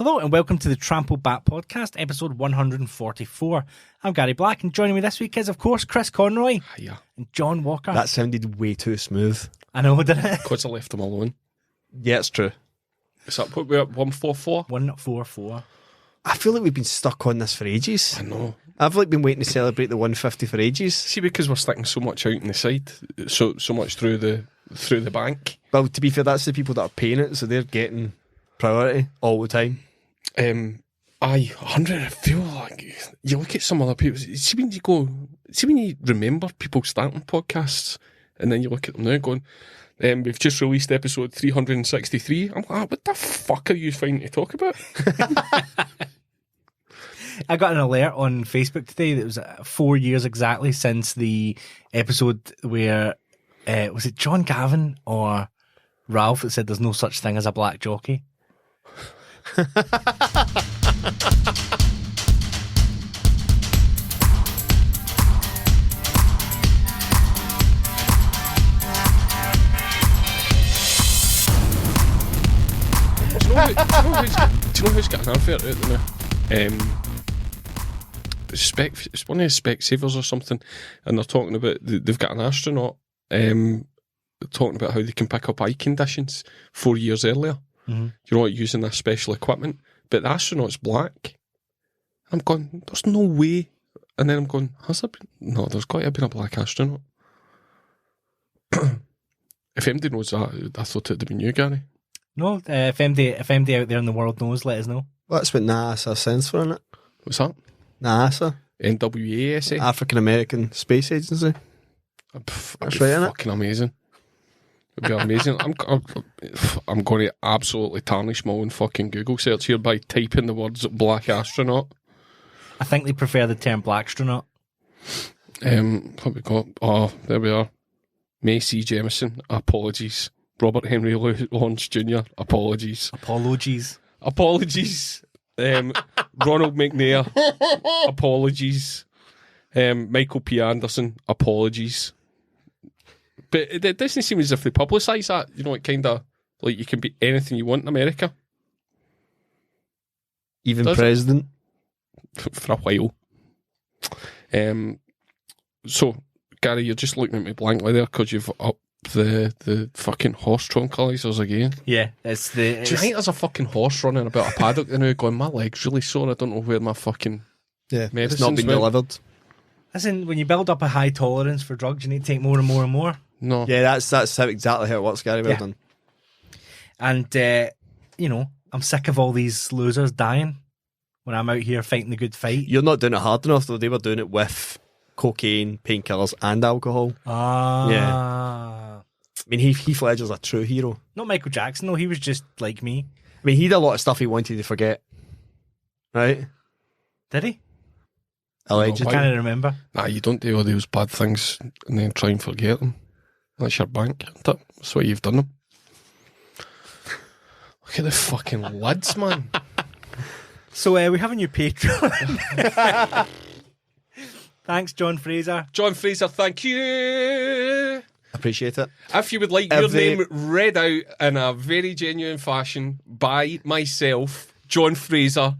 Hello and welcome to the Trampled Bat Podcast, episode 144. I'm Gary Black, and joining me this week is, of course, Chris Conroy. Hiya. And John Walker. That sounded way too smooth. I know, didn't it? Because I left them alone. Yeah, it's true. Is that what we're at, 144? 144. I feel like we've been stuck on this for ages. I know. I've been waiting to celebrate the 150 for ages. See, because we're sticking so much out on the side, so much through the bank. Well, to be fair, that's the people that are paying it, so they're getting priority all the time. 100, I feel like you look at some other people. See when you remember people starting podcasts, and then you look at them now going, we've just released episode 363. I'm like, what the fuck are you finding to talk about? I got an alert on Facebook today that was 4 years exactly since the episode where, was it John Gavin or Ralph that said there's no such thing as a black jockey? Do you know who's got an advert out there now? It's one of the Specsavers or something, and they're talking about they've got an astronaut talking about how they can pick up eye conditions 4 years earlier. Mm-hmm. You know, using this special equipment, but the astronaut's black. I'm going, there's no way. And then I'm going, has there been? No, there's got to have been a black astronaut. If anybody knows that, I thought it'd have been you, Gary. No, if MD out there in the world knows, let us know. Well, that's what NASA stands for, isn't it? What's that? NASA. NWASA? African American Space Agency. That's right, innit? Fucking amazing. It'd be amazing. I'm going to absolutely tarnish my own fucking Google search here by typing the words black astronaut. I think they prefer the term black astronaut. What we got? Oh, there we are. Macy Jemison, apologies. Robert Henry Lawrence Jr., apologies. Apologies. Ronald McNair, apologies. Michael P. Anderson, apologies. But it doesn't seem as if they publicise that. You know, it kind of like you can be anything you want in America. Even Does president. For a while. So, Gary, you're just looking at me blankly there because you've upped the fucking horse tranquilizers again. Yeah, it's the... Do you think there's a fucking horse running about a paddock now going, my leg's really sore, I don't know where my fucking medicine's it's not been delivered. Listen, when you build up a high tolerance for drugs, you need to take more and more and more. No. Yeah, that's how exactly how it works, Gary. Well done. And, I'm sick of all these losers dying when I'm out here fighting the good fight. You're not doing it hard enough, though. They were doing it with cocaine, painkillers, and alcohol. Yeah. I mean, Heath Ledger's a true hero. Not Michael Jackson, though. He was just like me. I mean, he did a lot of stuff he wanted to forget. Right? Did he? Allegedly. I can't remember. Nah, you don't do all those bad things and then try and forget them. That's your bank, isn't it? That's why you've done them. Look at the fucking lids, man. So we have a new Patreon. Thanks, John Fraser. John Fraser, thank you. Appreciate it. If you would like your name read out in a very genuine fashion by myself, John Fraser,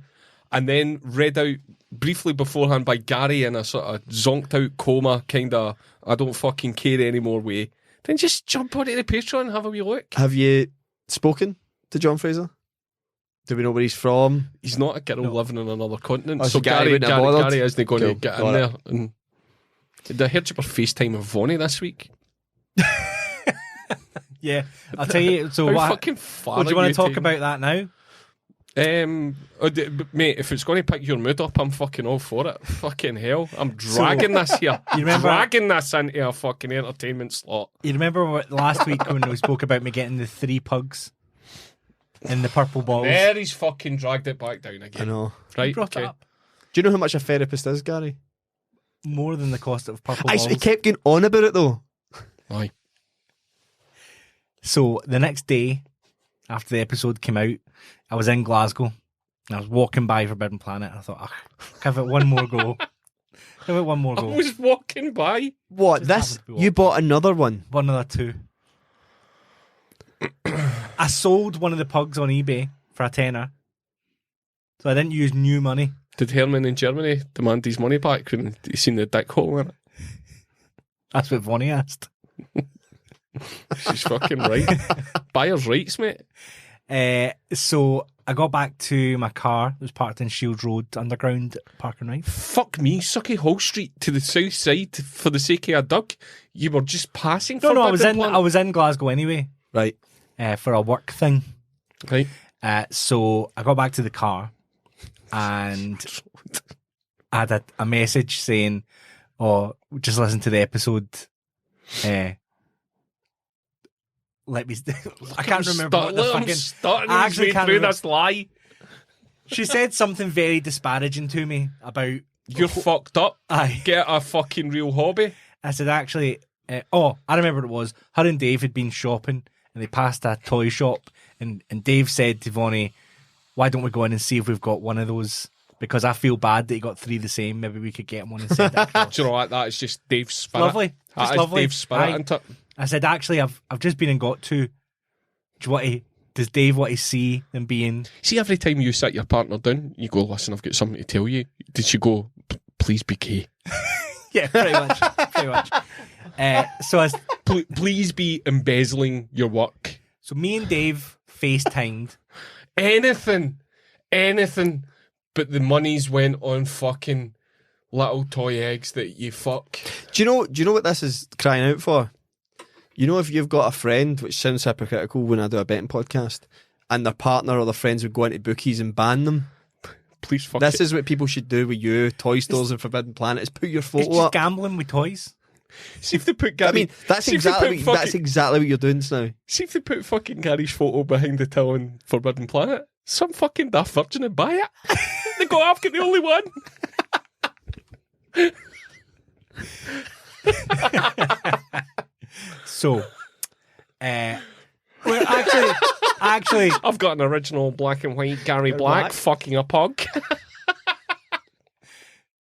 and then read out briefly beforehand by Gary in a sort of zonked out coma kind of I don't fucking care anymore way, then just jump onto the Patreon and have a wee look. Have you spoken to John Fraser? Do we know where he's from? He's not a girl living on another continent, Oh, so Gary Gary isn't going to get in got there. And I heard you were FaceTime with Vonnie this week. Yeah, I'll tell you. So How fucking far do you want to talk taking? about that now? Mate, if it's going to pick your mood up, I'm fucking all for it. Fucking hell, I'm dragging this here. You remember- dragging this into a fucking entertainment slot. You remember last week when we spoke about me getting the 3 pugs in the purple balls? There he's fucking dragged it back down again. I know. You Right, brought it okay. up. Do you know how much a therapist is, Gary? More than the cost of purple I balls. he kept going on about it, though. Aye. So the next day, after the episode came out, I was in Glasgow. And I was walking by Forbidden Planet. And I thought, give it one more go. Give it one more I go. was walking by. What? Just This? happened to be You bought another one? One other 2. I sold one of the pugs on eBay for a tenner. So I didn't use new money. Did Herman in Germany demand his money back when he seen the dick hole in it? That's what Vonnie asked. She's fucking right. Buyer's rights, mate. So I got back to my car. It was parked in Shields Road underground parking right. Fuck me, Sucky Hall Street to the south side for the sake of a duck. You were just passing. No, I was in Glasgow anyway. Right. For a work thing. Right. So I got back to the car and I had a message saying, "Oh, just listen to the episode." Let me. I can't remember what the fucking. I actually can't remember. This lie. She said something very disparaging to me about you're fucked up. Aye. Get a fucking real hobby. I said actually. I remember what it was. Her and Dave had been shopping and they passed a toy shop and Dave said to Vonnie, "Why don't we go in and see if we've got one of those? Because I feel bad that he got three the same. Maybe we could get him one and send it across." Do you know what? That is just Dave's spirit. Lovely. That is lovely. Dave's spirit, isn't it? I said, actually, I've just been and got two. Does Dave want to see them being... See, every time you sit your partner down, you go, "Listen, I've got something to tell you." Did she go, "Please be gay"? Yeah, pretty much. Pretty much. So Please be embezzling your work. So me and Dave FaceTimed. Anything, but the monies went on fucking little toy eggs that you fuck. Do you know what this is crying out for? You know, if you've got a friend, which sounds hypocritical when I do a betting podcast, and their partner or their friends would go into bookies and ban them. Please fuck This it. is what people should do with you, toy stores and Forbidden Planet, is put your It's photo just up. gambling with toys. See if they put Gary. I mean, that's exactly what you're doing now. See if they put fucking Gary's photo behind the till on Forbidden Planet. Some fucking daft virgin would buy it. They go, "I've got the only one." So, well, actually, I've got an original black and white Gary Black fucking a pug.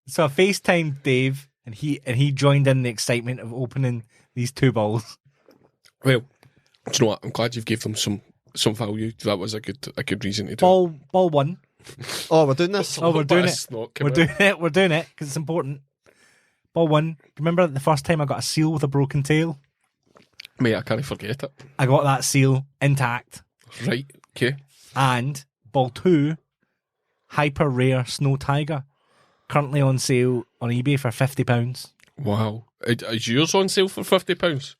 so I FaceTimed Dave, and he joined in the excitement of opening these two balls. Well, do you know what? I'm glad you've gave them some value. That was a good reason to do it. Ball one. Oh, we're doing this? Oh, we're doing it. Snot We're doing it. We're doing it because it's important. Ball one. Remember the first time I got a seal with a broken tail? Mate, I can't forget it. I got that seal intact. Right, okay. And ball two, hyper rare snow tiger, currently on sale on eBay for £50. Wow. Is yours on sale for £50?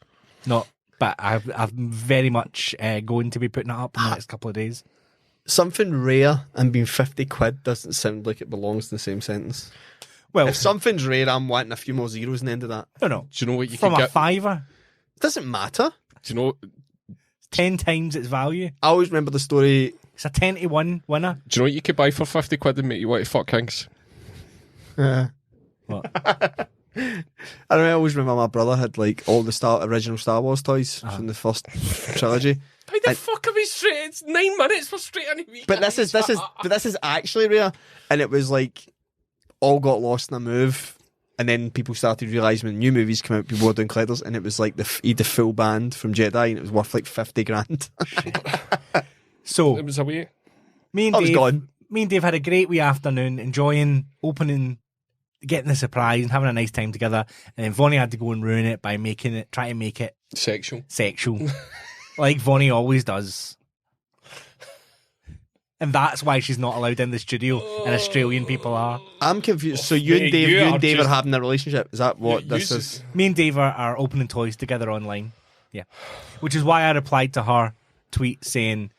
Not, but I'm very much going to be putting it up in the next couple of days. Something rare and being 50 quid doesn't sound like it belongs in the same sentence. Well, If something's rare, I'm wanting a few more zeros in the end of that. no. Do you know what you From can a get? fiver, It doesn't matter. Do you know? 10 times its value. I always remember the story. It's a 10 to 1 winner. Do you know what you could buy for 50 quid and make you want to fuck kings? What? I always remember my brother had like all the original Star Wars toys from the first trilogy. How the fuck are we straight? It's 9 minutes for straight on me. But this is actually rare, and it was like all got lost in a move, and then people started realising when new movies come out, people were doing collectors, and it was like he had the full band from Jedi, and it was worth like 50 grand. So It was a way. me and I was Dave, gone. me and Dave had a great wee afternoon, enjoying opening, getting the surprise, and having a nice time together. And then Vonnie had to go and ruin it by trying to make it Sexual. sexual, like Vonnie always does. And that's why she's not allowed in the studio, and Australian people are. I'm confused. So you and mate, Dave, you you are and Dave just- are having a relationship? Is that what this You is? Me and Dave are opening toys together online. Yeah. Which is why I replied to her tweet saying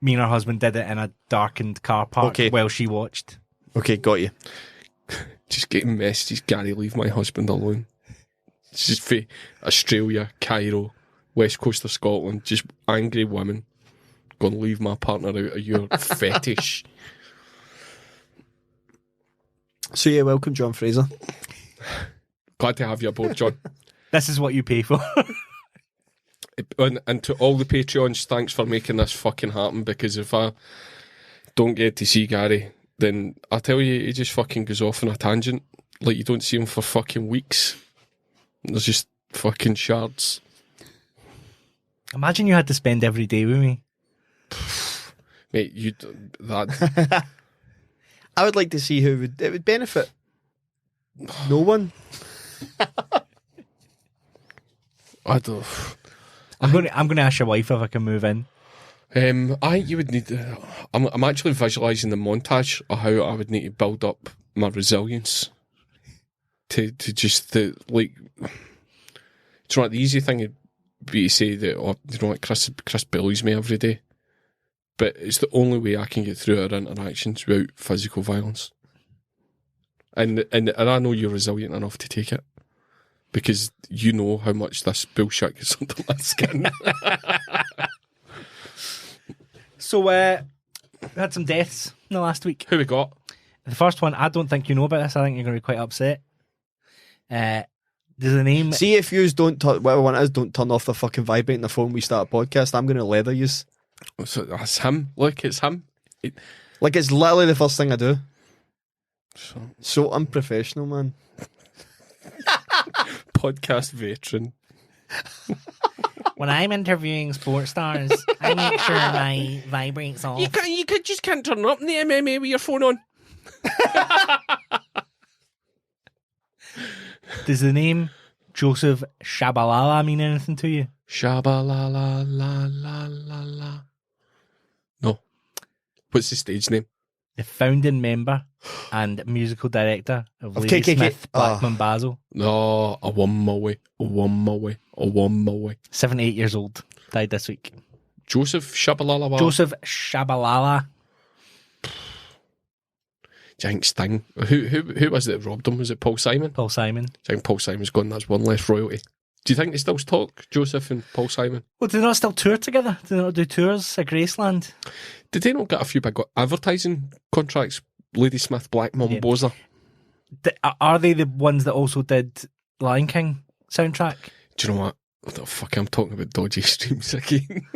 me and her husband did it in a darkened car park while she watched. Okay, got you. Just getting messages. Gary, leave my husband alone. It's just for Australia, Cairo, West Coast of Scotland. Just angry women. Going to leave my partner out of your fetish. So yeah, welcome, John Fraser. Glad to have you aboard, John. This is what you pay for. And to all the Patreons, thanks for making this fucking happen, because if I don't get to see Gary, then I tell you, he just fucking goes off on a tangent. Like, you don't see him for fucking weeks. There's just fucking shards. Imagine you had to spend every day with me. Mate, that I would like to see who it would benefit. No one. I don't. I'm going to ask your wife if I can move in. I think you would need. I'm actually visualising the montage of how I would need to build up my resilience to just the like. It's not the easy thing would be to say that like Chris bullies me every day, but it's the only way I can get through our interactions without physical violence. And I know you're resilient enough to take it because you know how much this bullshit gets under my skin. So, we had some deaths in the last week. Who we got? The first one, I don't think you know about this. I think you're going to be quite upset. There's a name. See, if yous don't, whatever one it is, don't turn off the fucking vibrate in the phone we start a podcast, I'm going to leather yous. So that's him. Look, it's him. Like, it's literally the first thing I do. So unprofessional, man. Podcast veteran. When I'm interviewing sports stars, I make sure my vibrate's off. You just can't turn up in the MMA with your phone on. Does the name Joseph Shabalala mean anything to you? Shabalala la la la la. No. What's the stage name? The founding member and musical director of Lady KKK. Smith Blackman Basil. No, I won my way. 78 years old. Died this week. Joseph Shabalala. Joseph Shabalala. Giant Sting. Who was it that robbed him? Was it Paul Simon? Paul Simon. I think Paul Simon's gone. That's one less royalty. Do you think they still talk, Joseph and Paul Simon? Well, do they not still tour together? Do they not do tours at Graceland? Did they not get a few big advertising contracts? Lady Smith, Black Mum, Bozer. Are they the ones that also did Lion King soundtrack? Do you know what? What the fuck? I'm talking about dodgy streams again.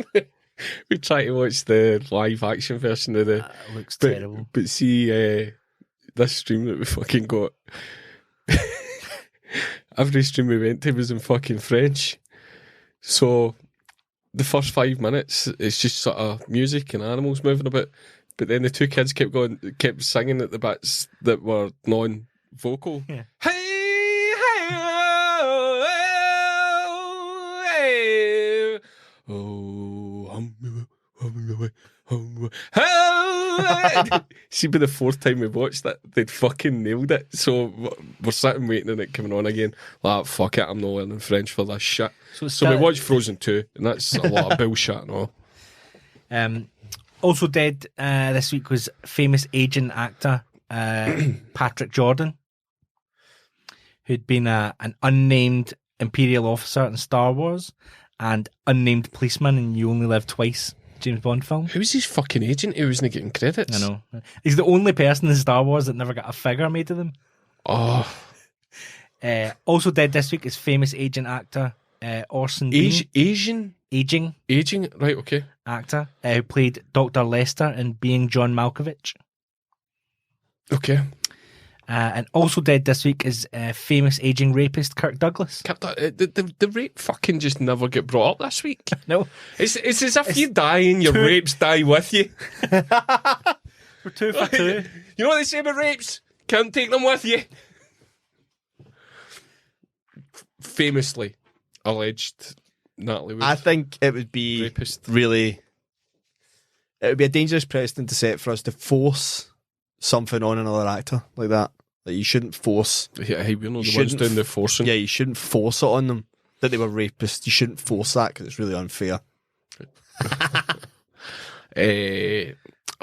We tried to watch the live action version of the. It looks terrible. But see, this stream that we fucking got. Every stream we went to was in fucking French. So the first 5 minutes, it's just sort of music and animals moving about. But then the two kids kept singing at the bits that were non-vocal. Yeah. Hey, hey, oh, hey, oh, see, by the fourth time we watched it, they'd fucking nailed it. So we're sitting waiting and it coming on again. Like, fuck it, I'm not learning French for this shit. So we watched Frozen 2, and that's a lot of bullshit and all. Also dead this week was famous Asian actor Patrick Jordan, who'd been an unnamed Imperial officer in Star Wars and unnamed policeman in You Only Live Twice, James Bond film. Who's his fucking agent who wasn't getting credits? I know. He's the only person in Star Wars that never got a figure made of them. Oh. Also dead this week is famous Asian actor Orson Bean. Aging, right, okay. Actor who played Dr. Lester in Being John Malkovich. Okay. And also dead this week is famous aging rapist Kirk Douglas. The rape fucking just never get brought up this week. No. It's as if you die and your rapes die with you. We're 2 for 2. You know what they say about rapes? Can't take them with you. Famously alleged Natalie Wood. I think it would be rapist. It would be a dangerous precedent to set for us to force something on another actor like that. Like, you shouldn't force. Yeah, hey, we're not the ones doing the forcing. Yeah, you shouldn't force it on them that they were rapists. You shouldn't force that because it's really unfair.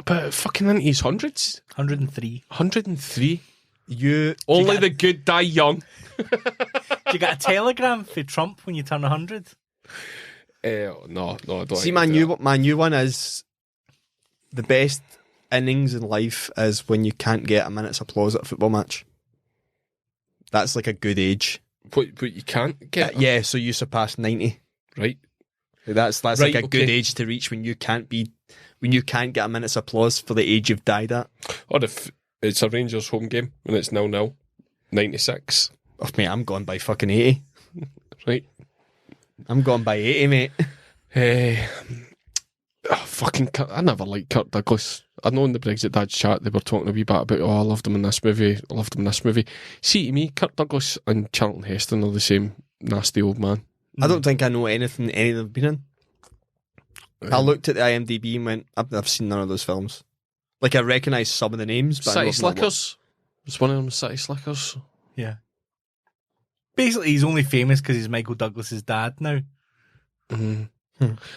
But fucking into his hundreds. 103. 103. Only the good die young. Do you get a telegram for Trump when you turn 100? No, I don't. See, my new one is the best innings in life is when you can't get a minute's applause at a football match. That's like a good age. But you can't get yeah, so you surpass 90. Right. That's right, like a good age to reach when you can't get a minute's applause for the age you've died at. Or if it's a Rangers home game and it's 0-0, 96. Oh, mate, I'm gone by fucking 80. Right. I'm gone by 80, mate. I never liked Kirk Douglas. I know in the Brexit Dad's chat they were talking a wee bit about, I loved him in this movie, I loved him in this movie. See, to me, Kirk Douglas and Charlton Heston are the same nasty old man. I don't think I know anything any of them have been in. I looked at the IMDb and went, I've seen none of those films. Like, I recognise some of the names, but City Slickers. It's one of them, City Slickers. Yeah. Basically, he's only famous because he's Michael Douglas's dad now.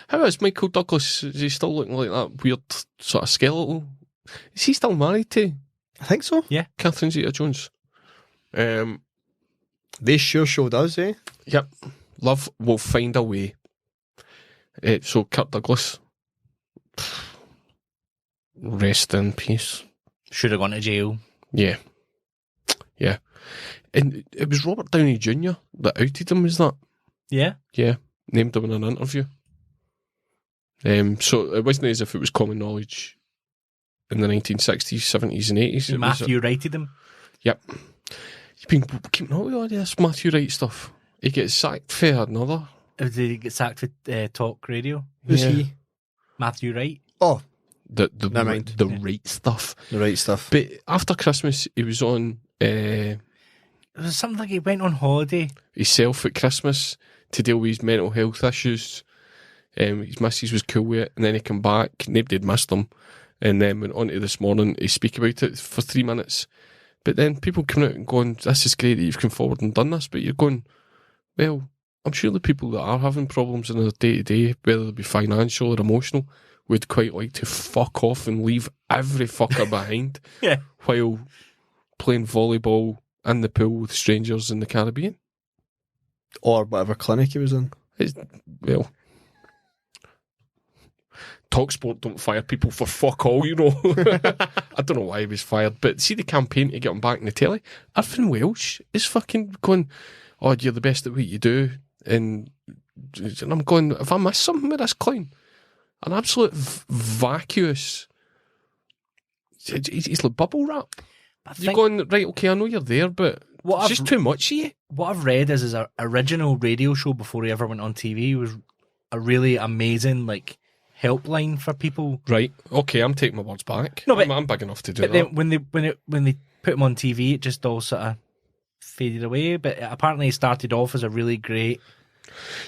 How is Michael Douglas? Is he still looking like that weird sort of skeletal? Is he still married to I think so. Yeah. Catherine Zeta-Jones? They sure showed us, eh? Yep. Love will find a way. So Kirk Douglas, rest in peace. Should have gone to jail. Yeah. And it was Robert Downey Jr. that outed him, is that? Yeah. Yeah. Named him in an interview. So it wasn't as if it was common knowledge in the 1960s, 70s and 80s. Matthew righted him. Yep. You've been keeping up with all this Matthew Wright stuff. He gets sacked for another. Did he get sacked for talk radio? Who's he? Matthew Wright. Oh, The Never mind. the right stuff. the right stuff. But after Christmas, he was on It was something like he went on holiday. himself at Christmas to deal with his mental health issues. His missus was cool with it, and then he came back. Nobody had missed him, and then went on to this morning to speak about it for 3 minutes. But then people coming out and going, "This is great that you've come forward and done this," but you're going, well, I'm sure the people that are having problems in their day-to-day, whether it be financial or emotional, would quite like to fuck off and leave every fucker behind Yeah. while playing volleyball in the pool with strangers in the Caribbean. Or whatever clinic he was in. Well, TalkSport don't fire people for fuck all, you know. I don't know why he was fired, but see the campaign to get him back in the telly? Irvin Welsh is fucking going, "Oh, you're the best at what you do," and I'm going, "Have I missed something with this clown?" An absolute vacuous. He's like bubble wrap. You're going, right, okay, I know you're there, but it's just too much of you. What I've read is his original radio show before he ever went on TV was a really amazing helpline for people. Right, okay, I'm taking my words back. No, but- I'm big enough to do But that. then when they put him on TV, it just all sort of faded away. But apparently, he started off as a really great.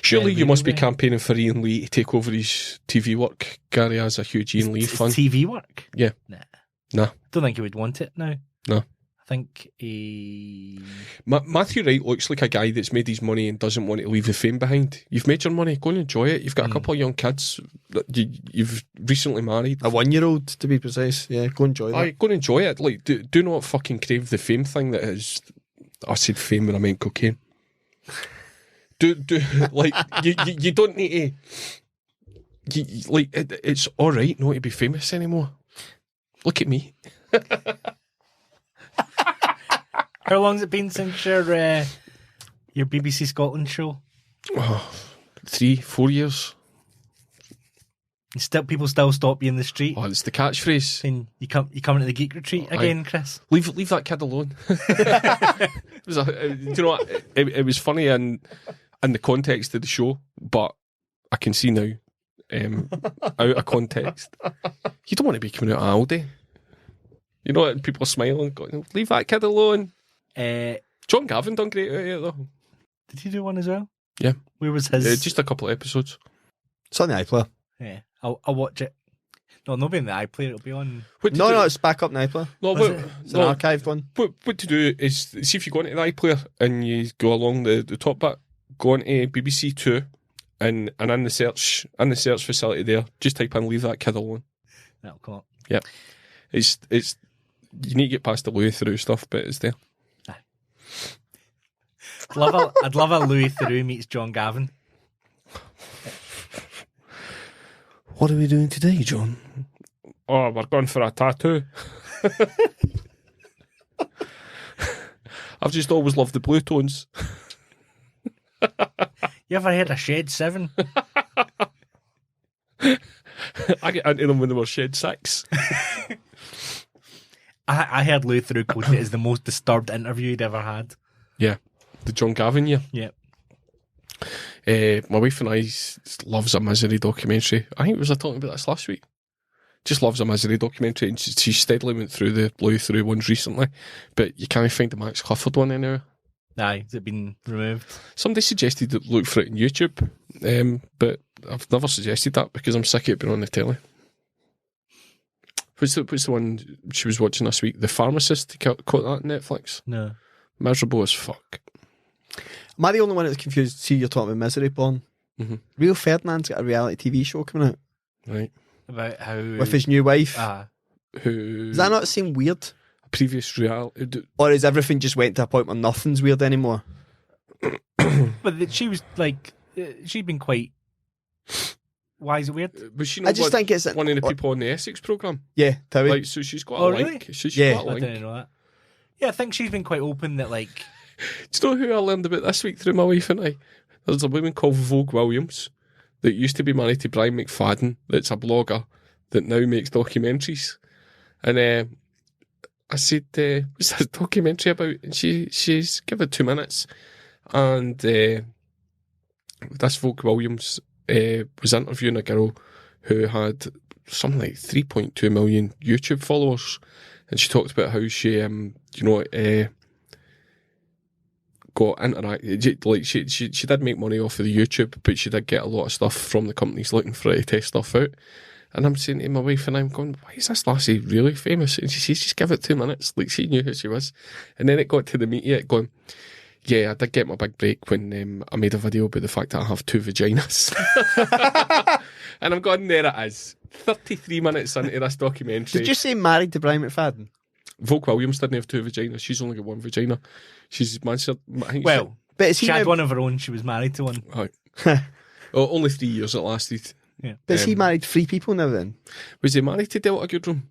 Surely you must be really. campaigning for Ian Lee to take over his TV work. Gary has a huge Ian Lee It's fan. TV work. Yeah. Nah. Don't think he would want it now. No. I think he. Matthew Wright looks like a guy that's made his money and doesn't want to leave the fame behind. You've made your money, go and enjoy it. You've got a couple of young kids. You've recently married. A 1-year-old, to be precise. Yeah, go enjoy that. Aye, go and enjoy it. Like, do not fucking crave the fame thing that is. I said fame when I meant cocaine. Do like you don't need to. It's all right not to be famous anymore. Look at me. How long's it been since your BBC Scotland show? 3-4 years. And people still stop you in the street Oh, it's the catchphrase. saying you coming to the geek retreat again, Chris? Leave that kid alone. It was do you know what? It was funny in the context of the show, but I can see now, out of context, you don't want to be coming out of Aldi. You know, and people are smiling, going, "Leave that kid alone." John Gavin done great out of it though. Did he do one as well? Yeah. Where was his? Just a couple of episodes. It's on the iPlayer. Yeah, I'll watch it. No, not be in the iPlayer. It'll be on. No, it's back up in the iPlayer. No, Was what, it? It's an no, archived one. what to do is see if you go into the iPlayer and you go along the top bit, go on to BBC Two, and in the search facility there, just type in "Leave that kid alone." That'll come up. Yeah, it's you need to get past the Louis Theroux stuff, but it's there. I'd love a Louis Theroux meets John Gavin. What are we doing today, John? Oh, we're going for a tattoo. I've just always loved the blue tones. You ever heard of Shed 7? I get into them when they were shed 6. I heard Louis Theroux quoted it as the most disturbed interview he'd ever had. Yeah, the John Gavin year. Yeah. My wife and I loves a misery documentary. I think we were talking about this last week. just loves a misery documentary, and she steadily went through the Blue through ones recently, but you can't find the Max Clifford one anywhere. Aye, has it been removed? Somebody suggested to look for it on YouTube, but I've never suggested that because I'm sick of it being on the telly. What's the one she was watching this week? The Pharmacist. Caught that on Netflix? No. Miserable as fuck. Am I the only one that's confused? See, you're talking about misery porn. Mm-hmm. Rio Ferdinand's got a reality TV show coming out. Right. About how... With his new wife. Who... Does that not seem weird? Previous reality... Or is everything just went to a point where nothing's weird anymore? But she was like... she'd been quite... Why is it weird? Was she I just think it's... one of the people on the Essex programme? Yeah, Towie. Like, so she's got Oh, a link. really? She's Yeah. got a I link. didn't know that. Yeah, I think she's been quite open that, like... Do you know who I learned about this week through my wife and I? There's a woman called Vogue Williams that used to be married to Brian McFadden, that's a blogger that now makes documentaries. And I said, what's this documentary about? And she's give it 2 minutes. And this Vogue Williams was interviewing a girl who had something like 3.2 million YouTube followers. And she talked about how she, got interacted. Like she did make money off of the YouTube, but she did get a lot of stuff from the companies looking for her to test stuff out. And I'm saying to my wife, and I'm going, why is this lassie really famous? And she says, just give it 2 minutes. Like she knew who she was. And then it got to the media going, yeah, I did get my big break when I made a video about the fact that I have 2 vaginas. And I'm going, there it is. 33 minutes into this documentary. Did you say married to Brian McFadden? Vogue Williams didn't have 2 vaginas. She's only got 1 vagina. She's Manchester. Well, But is he she had now- one of her own. She was married to one. Only 3 years it lasted. Yeah. But is he married 3 people now then? Was he married to Delta Goodrum?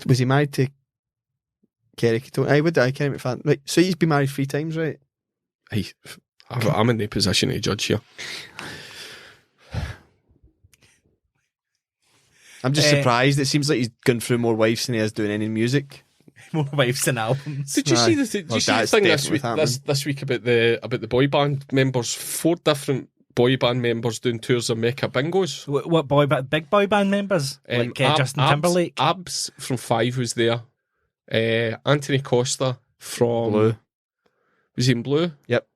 Was he married to Kerry Katona? I can't McFadden. Right, so he's been married 3 times, right? I'm in the position to judge here. I'm just surprised. It seems like he's gone through more wives than he has doing any music. More wives than albums. Did you see the thing this week? This week about the boy band members? 4 different boy band members doing tours of Mecca Bingos. What boy band? Big boy band members? Like Justin Timberlake? Abs from 5 was there. Anthony Costa from Blue. Was he in Blue? Yep.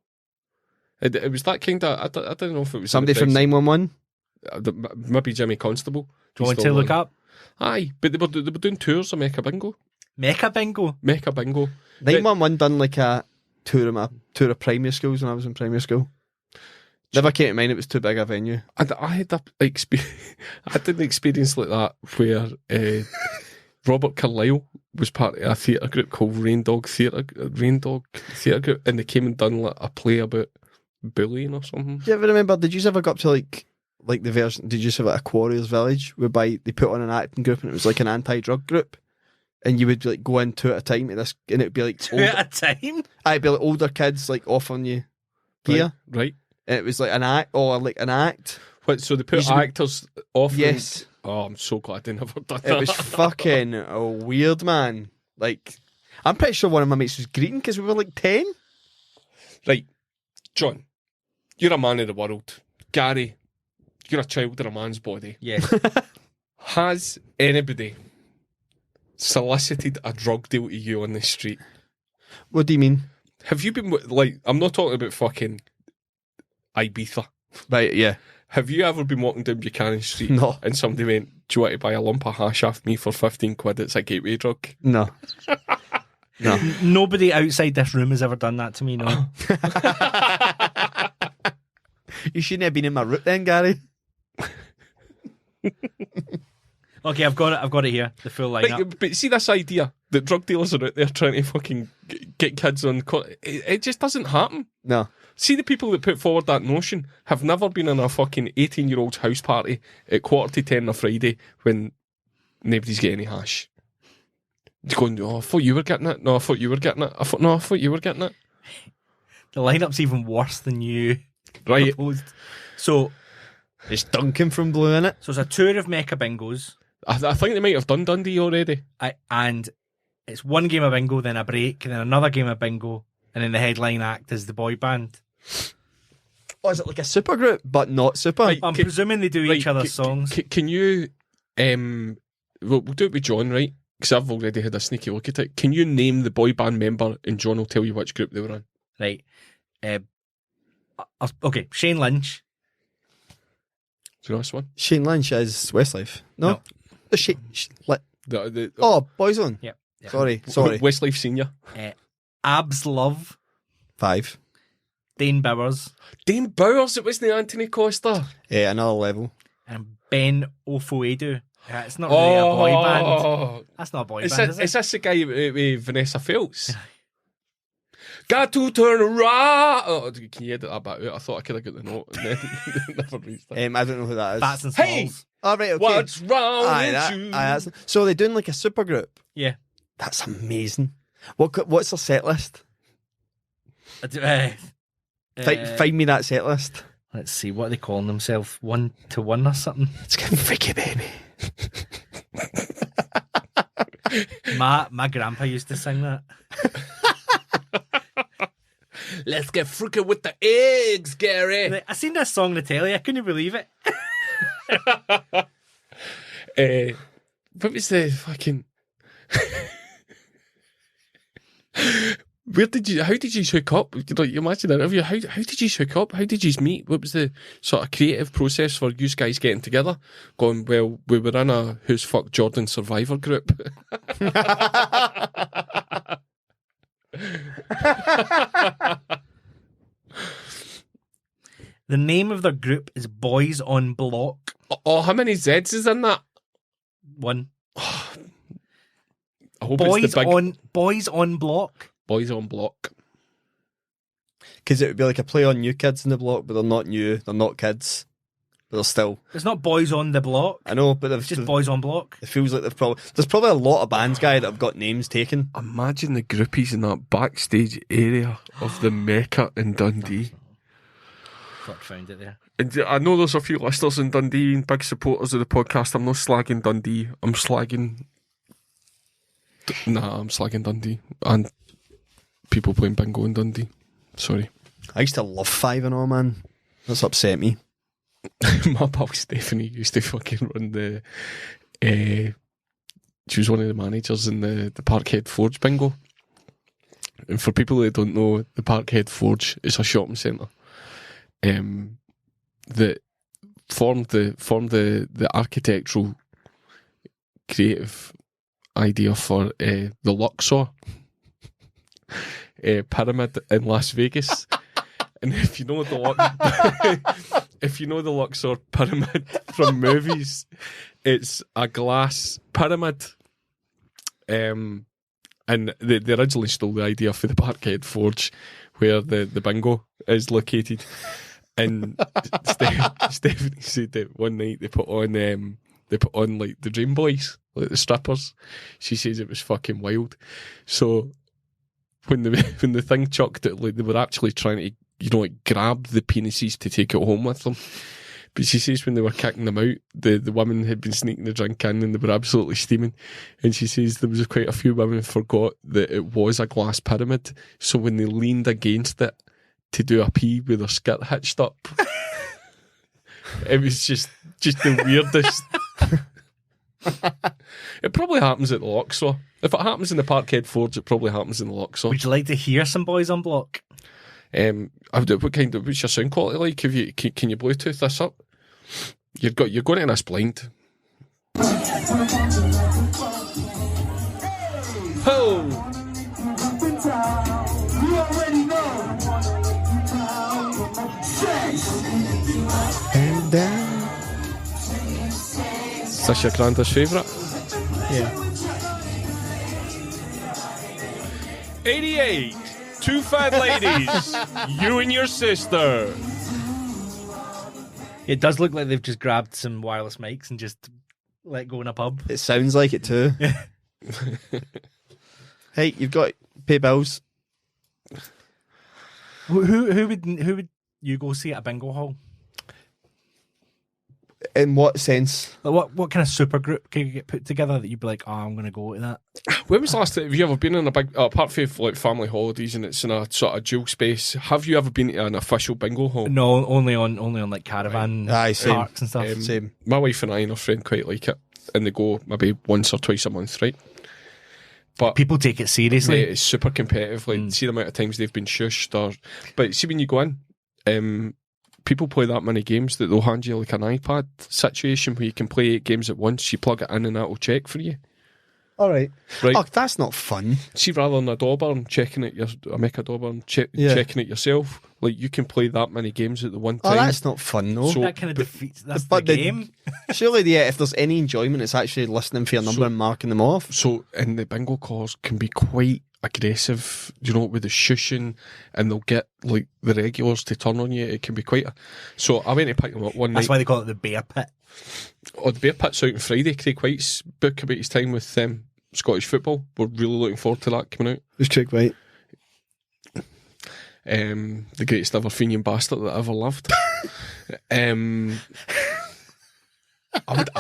It was that kind of. I don't know if it was Somebody from 911. Maybe Jimmy Constable. Do you want to look up? Aye, but they were doing tours of Mecca Bingo. Mecca Bingo? Mecca Bingo. 911 done like a tour of primary schools when I was in primary school. Never came to mind it was too big a venue. And I had an experience like that where Robert Carlyle was part of a theatre group called Rain Dog Theatre Group, and they came and done like a play about bullying or something. Do you ever remember? Did you ever go up to like the version? Did you have like a Quarriers Village whereby they put on an acting group and it was like an anti-drug group, and you would like go in 2 at a time to this, and it'd be like 2 at a time. I'd be like older kids like offering you beer, right? And it was like an act or like an act. What? So they put actors off. Yes. Oh, I'm so glad they never done that. It was fucking weird, man. Like, I'm pretty sure one of my mates was greeting because we were like 10. Right, John, you're a man of the world. Gary, you're a child in a man's body. Yes. Has anybody solicited a drug deal to you on the street? What do you mean? Have you been, like, I'm not talking about fucking Ibiza. Right, yeah. Have you ever been walking down Buchanan Street No. and somebody went, do you want to buy a lump of hash off me for 15 quid? It's a gateway drug. No. No. Nobody outside this room has ever done that to me, no. You shouldn't have been in my route then, Gary. Okay, I've got it here. The full lineup. Like, but see this idea that drug dealers are out there trying to fucking get kids on... It just doesn't happen. No. See, the people that put forward that notion have never been in a fucking 18-year-old's house party at 9:45 on a Friday when nobody's getting any hash. You're going, oh, I thought you were getting it. No, I thought you were getting it. I thought you were getting it. The lineup's even worse than you Right. proposed. So It's Duncan from Blue, innit? it's a tour of Mecca Bingos. I think they might have done Dundee already. And it's one game of bingo, then a break, then another game of bingo, and then the headline act is the boy band. Oh, is it like a super group, but not super? Right. I'm presuming they do each other's songs. Can you we'll do it with John, right? Because I've already had a sneaky look at it. Can you name the boy band member, and John will tell you which group they were in? Right. Okay, Shane Lynch. Do you know this one? Shane Lynch is Westlife. No. Boyzone. Yep. Sorry. Westlife Senior. Abs Love. 5. Dane Bowers. Dane Bowers, it wasn't Anthony Costa. Yeah, another level. And Ben Ofoedu. It's not really a boy band. That's not a boy band, is it? Is this the guy with Vanessa Feltz? Got to turn around. Oh, can you edit that bit out? I thought I could have got the note and then never reached that. I don't know who that is. Bats and Smalls. Oh, right, okay. What's wrong with you? So they're doing like a super group. Yeah. That's amazing. What's their set list? Find me that set list. Let's see, what are they calling themselves? 1-to-1 or something? It's getting freaky, baby. My grandpa used to sing that. Let's get freaky with the eggs, Gary. I seen this song on the telly. I couldn't believe it. What was the fucking... How did you hook up? Like, you imagine that interview. How did you hook up? How did you meet? What was the sort of creative process for you guys getting together? Going, well, we were in a Who's Fucked Jordan Survivor group. The name of their group is Boys on Block. Oh, how many Z's is in that? 1. I hope it's the big... Boys on Block. Boys on Block. Because it would be like a play on New Kids in the Block, but they're not new, they're not kids, but they're still. It's not Boys on the Block. I know, but it's just Boys on Block. It feels like there's probably a lot of bands, guy, that have got names taken. Imagine the groupies in that backstage area of the Mecca in Dundee. Found it there. And I know there's a few listeners in Dundee and big supporters of the podcast. I'm not slagging Dundee. I'm slagging Dundee and people playing bingo in Dundee. Sorry. I used to love 5-0, man. That's upset me. My pal Stephanie used to fucking run the... she was one of the managers in the Parkhead Forge bingo. And for people that don't know, the Parkhead Forge is a shopping centre that formed the architectural creative idea for the Luxor pyramid in Las Vegas. And if you know the Luxor pyramid from movies, it's a glass pyramid. And they originally stole the idea for the Parkhead Forge, where the bingo is located. And Stephanie said that one night they put on like the Dream Boys, like the strippers. She says it was fucking wild. So when the thing chucked it, like they were actually trying to, like grab the penises to take it home with them. But she says when they were kicking them out, the women had been sneaking the drink in and they were absolutely steaming. And she says there was quite a few women forgot that it was a glass pyramid. So when they leaned against it to do a pee with their skirt hitched up, it was just the weirdest. It probably happens at the Luxor. If it happens in the Parkhead Forge, it probably happens in the Luxor. Would you like to hear some Boys on Block? What's your sound quality like? Can you Bluetooth this up? You're going in this blind. Ho! You already know. And down. Is this your granddad's favourite? Yeah. 88. Two fat ladies. You and your sister. It does look like they've just grabbed some wireless mics and just let go in a pub. It sounds like it too. Hey, you've got to pay bills. Who would you go see at a bingo hall? In what sense? Like what kind of super group can you get put together that you'd be like, oh, I'm going to go to that? When was the last time, have you ever been in a big, apart from like family holidays and it's in a sort of dual space, have you ever been to an official bingo hall? No, only on like caravan Aye, same. parks and stuff. Same. My wife and I and our friend quite like it. and they go maybe once or twice a month, right? But People take it seriously. it's super competitive. Like, see the amount of times they've been shushed, but see when you go in, people play that many games that they'll hand you like an iPad situation where you can play 8 games at once. You plug it in and that'll check for you. All right. Right. Oh, that's not fun. See, rather than a Dauburn checking it, checking it yourself. Like, you can play that many games at the one time. Oh, that's not fun, though. So- that kind of defeats the but game. Surely, if there's any enjoyment, it's actually listening for your number and marking them off. So, and the bingo calls can be quite aggressive, with the shushing, and they'll get like the regulars to turn on you. It can be so I went to pick them up one night. That's why they call it the bear pit. Oh, the bear pit's out on Friday. Craig White's book about his time with Scottish football. We're really looking forward to that coming out. Who's Craig White? The greatest ever Fenian bastard that I ever loved. I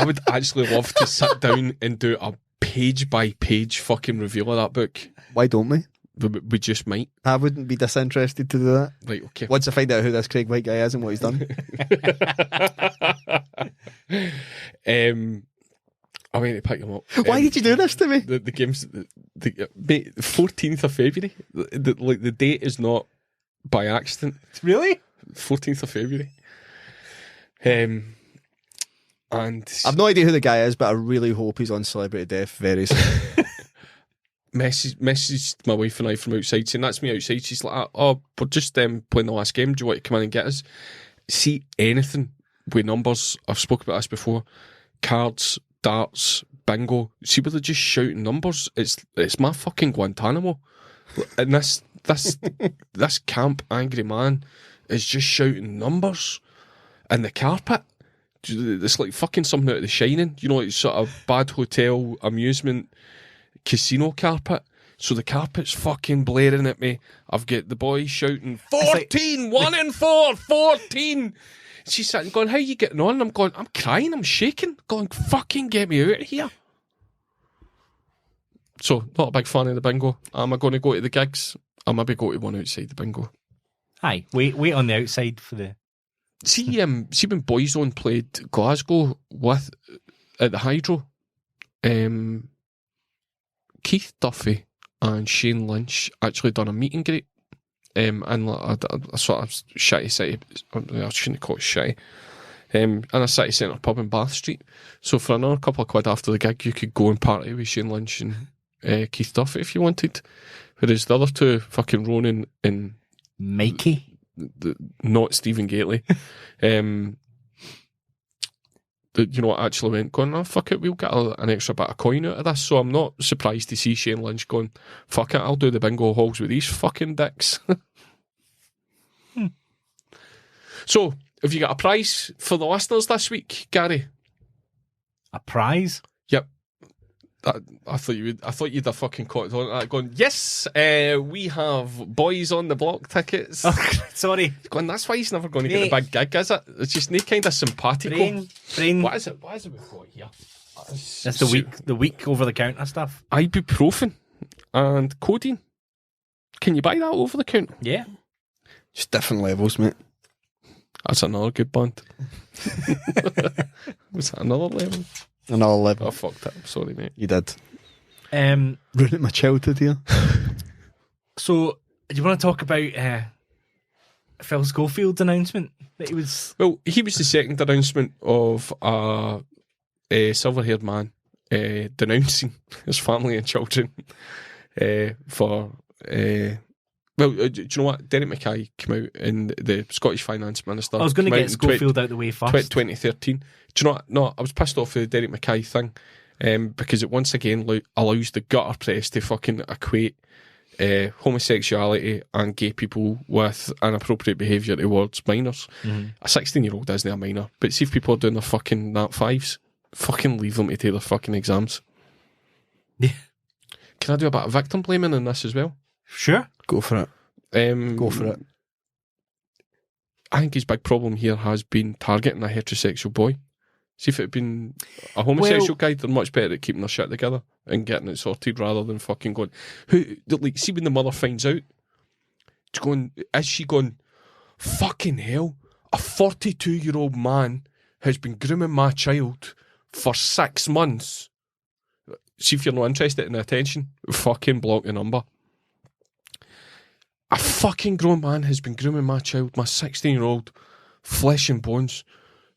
would actually love to sit down and do a page by page fucking review of that book. Why don't we? We just might. I wouldn't be disinterested to do that. Right, okay. Once I find out who this Craig White guy is and what he's done. I went to pick him up. Why did you do this to me? The game's the 14th of February. The date is not by accident. Really? 14th of February. And I've no idea who the guy is, but I really hope he's on Celebrity Death very soon. messaged my wife and I from outside saying, that's me outside. She's like, oh, we're just playing the last game. Do you want to come in and get us? See anything with numbers. I've spoken about this before. Cards, darts, bingo. See where they're just shouting numbers. It's my fucking Guantanamo. And this camp angry man is just shouting numbers. And the carpet, it's like fucking something out of The Shining. It's sort of bad hotel, amusement, casino carpet. So the carpet's fucking blaring at me. I've got the boys shouting, 14, 1 in 4, 14. She's sitting going, how are you getting on? And I'm going, I'm crying, I'm shaking. Going, fucking get me out of here. So, not a big fan of the bingo. Am I going to go to the gigs? I'll maybe go to one outside the bingo. Aye, wait on the outside for the... See when Boyzone played Glasgow at the Hydro, Keith Duffy and Shane Lynch actually done a meet and greet, and a sort of shitty city, I shouldn't call it shitty, and a city centre pub in Bath Street. So for another couple of quid after the gig, you could go and party with Shane Lynch and Keith Duffy if you wanted. Whereas the other two, fucking Ronan and Mikey? Not Stephen Gately, actually went going, oh, fuck it, we'll get an extra bit of coin out of this. So I'm not surprised to see Shane Lynch going, fuck it, I'll do the bingo halls with these fucking dicks. So, have you got a prize for the listeners this week, Gary? A prize? Yep. I thought you'd have fucking caught on that, going, yes, we have Boys on the Block tickets. Oh, sorry. Going, that's why he's never going to get the big gig, is it? It's just not kind of simpatico. Brain. What is it we've got here? That's the week over the counter stuff. Ibuprofen and codeine. Can you buy that over the counter? Yeah. Just different levels, mate. That's another good band. Was that another level? Another level. I fucked up. Sorry, mate. You did. Ruining my childhood here. So, do you want to talk about Phil Schofield's announcement that he was? Well, he was the second announcement of a silver-haired man denouncing his family and children for. Well, do you know what? Derek Mackay came out, and the Scottish Finance Minister. I was going to get Schofield out the way first. 2013. Do you know what? No, I was pissed off with the Derek Mackay thing because it once again allows the gutter press to fucking equate homosexuality and gay people with inappropriate behaviour towards minors. Mm-hmm. A 16-year-old isn't a minor, but see if people are doing their fucking Nat 5s, fucking leave them to take their fucking exams. Yeah. Can I do a bit of victim blaming in this as well? Sure. Go for it. Go for it. I think his big problem here has been targeting a heterosexual boy. See, if it had been a homosexual guy, they're much better at keeping their shit together and getting it sorted rather than fucking going. See, when the mother finds out, is she going, fucking hell, a 42-year-old man has been grooming my child for 6 months. See if you're not interested in the attention, fucking block the number. A fucking grown man has been grooming my child, my 16-year-old, flesh and bones.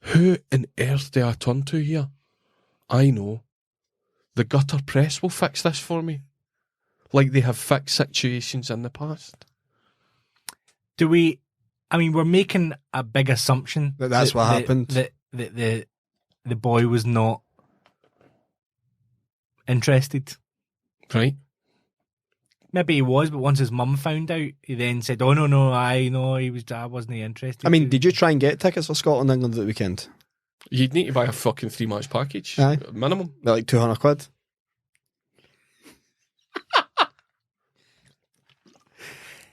Who on earth do I turn to here? I know. The gutter press will fix this for me. Like they have fixed situations in the past. We're making a big assumption That's what happened. That the boy was not interested. Right? Maybe he was, but once his mum found out, he then said, "Oh no, I wasn't interested." I mean, did you try and get tickets for Scotland England at the weekend? You'd need to buy a fucking 3-match package. Aye. Minimum. They're like £200.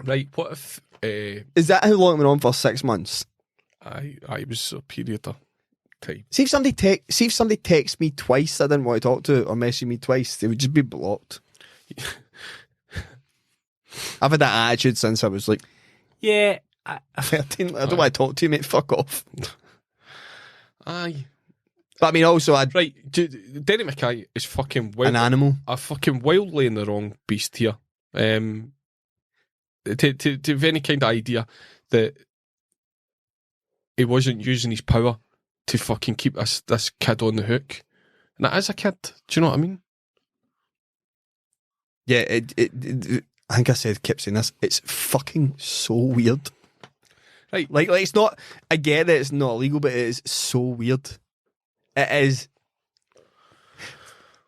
Right, what if Is that how long it went on for? 6 months. I was a period of time. See if somebody texts me twice I didn't want to talk to, or message me twice, they would just be blocked. I've had that attitude since I was like, yeah, 13. I don't want to talk to you, mate. Fuck off. Aye. But I mean, also, Right, Derek Mackay is fucking wild. an animal. A fucking wildly in the wrong beast here. To have any kind of idea that he wasn't using his power to fucking keep this kid on the hook. And that is a kid. Do you know what I mean? Yeah, I think I kept saying this. It's fucking so weird. Right. Like it's not. I get that it's not illegal, but it is so weird. It is.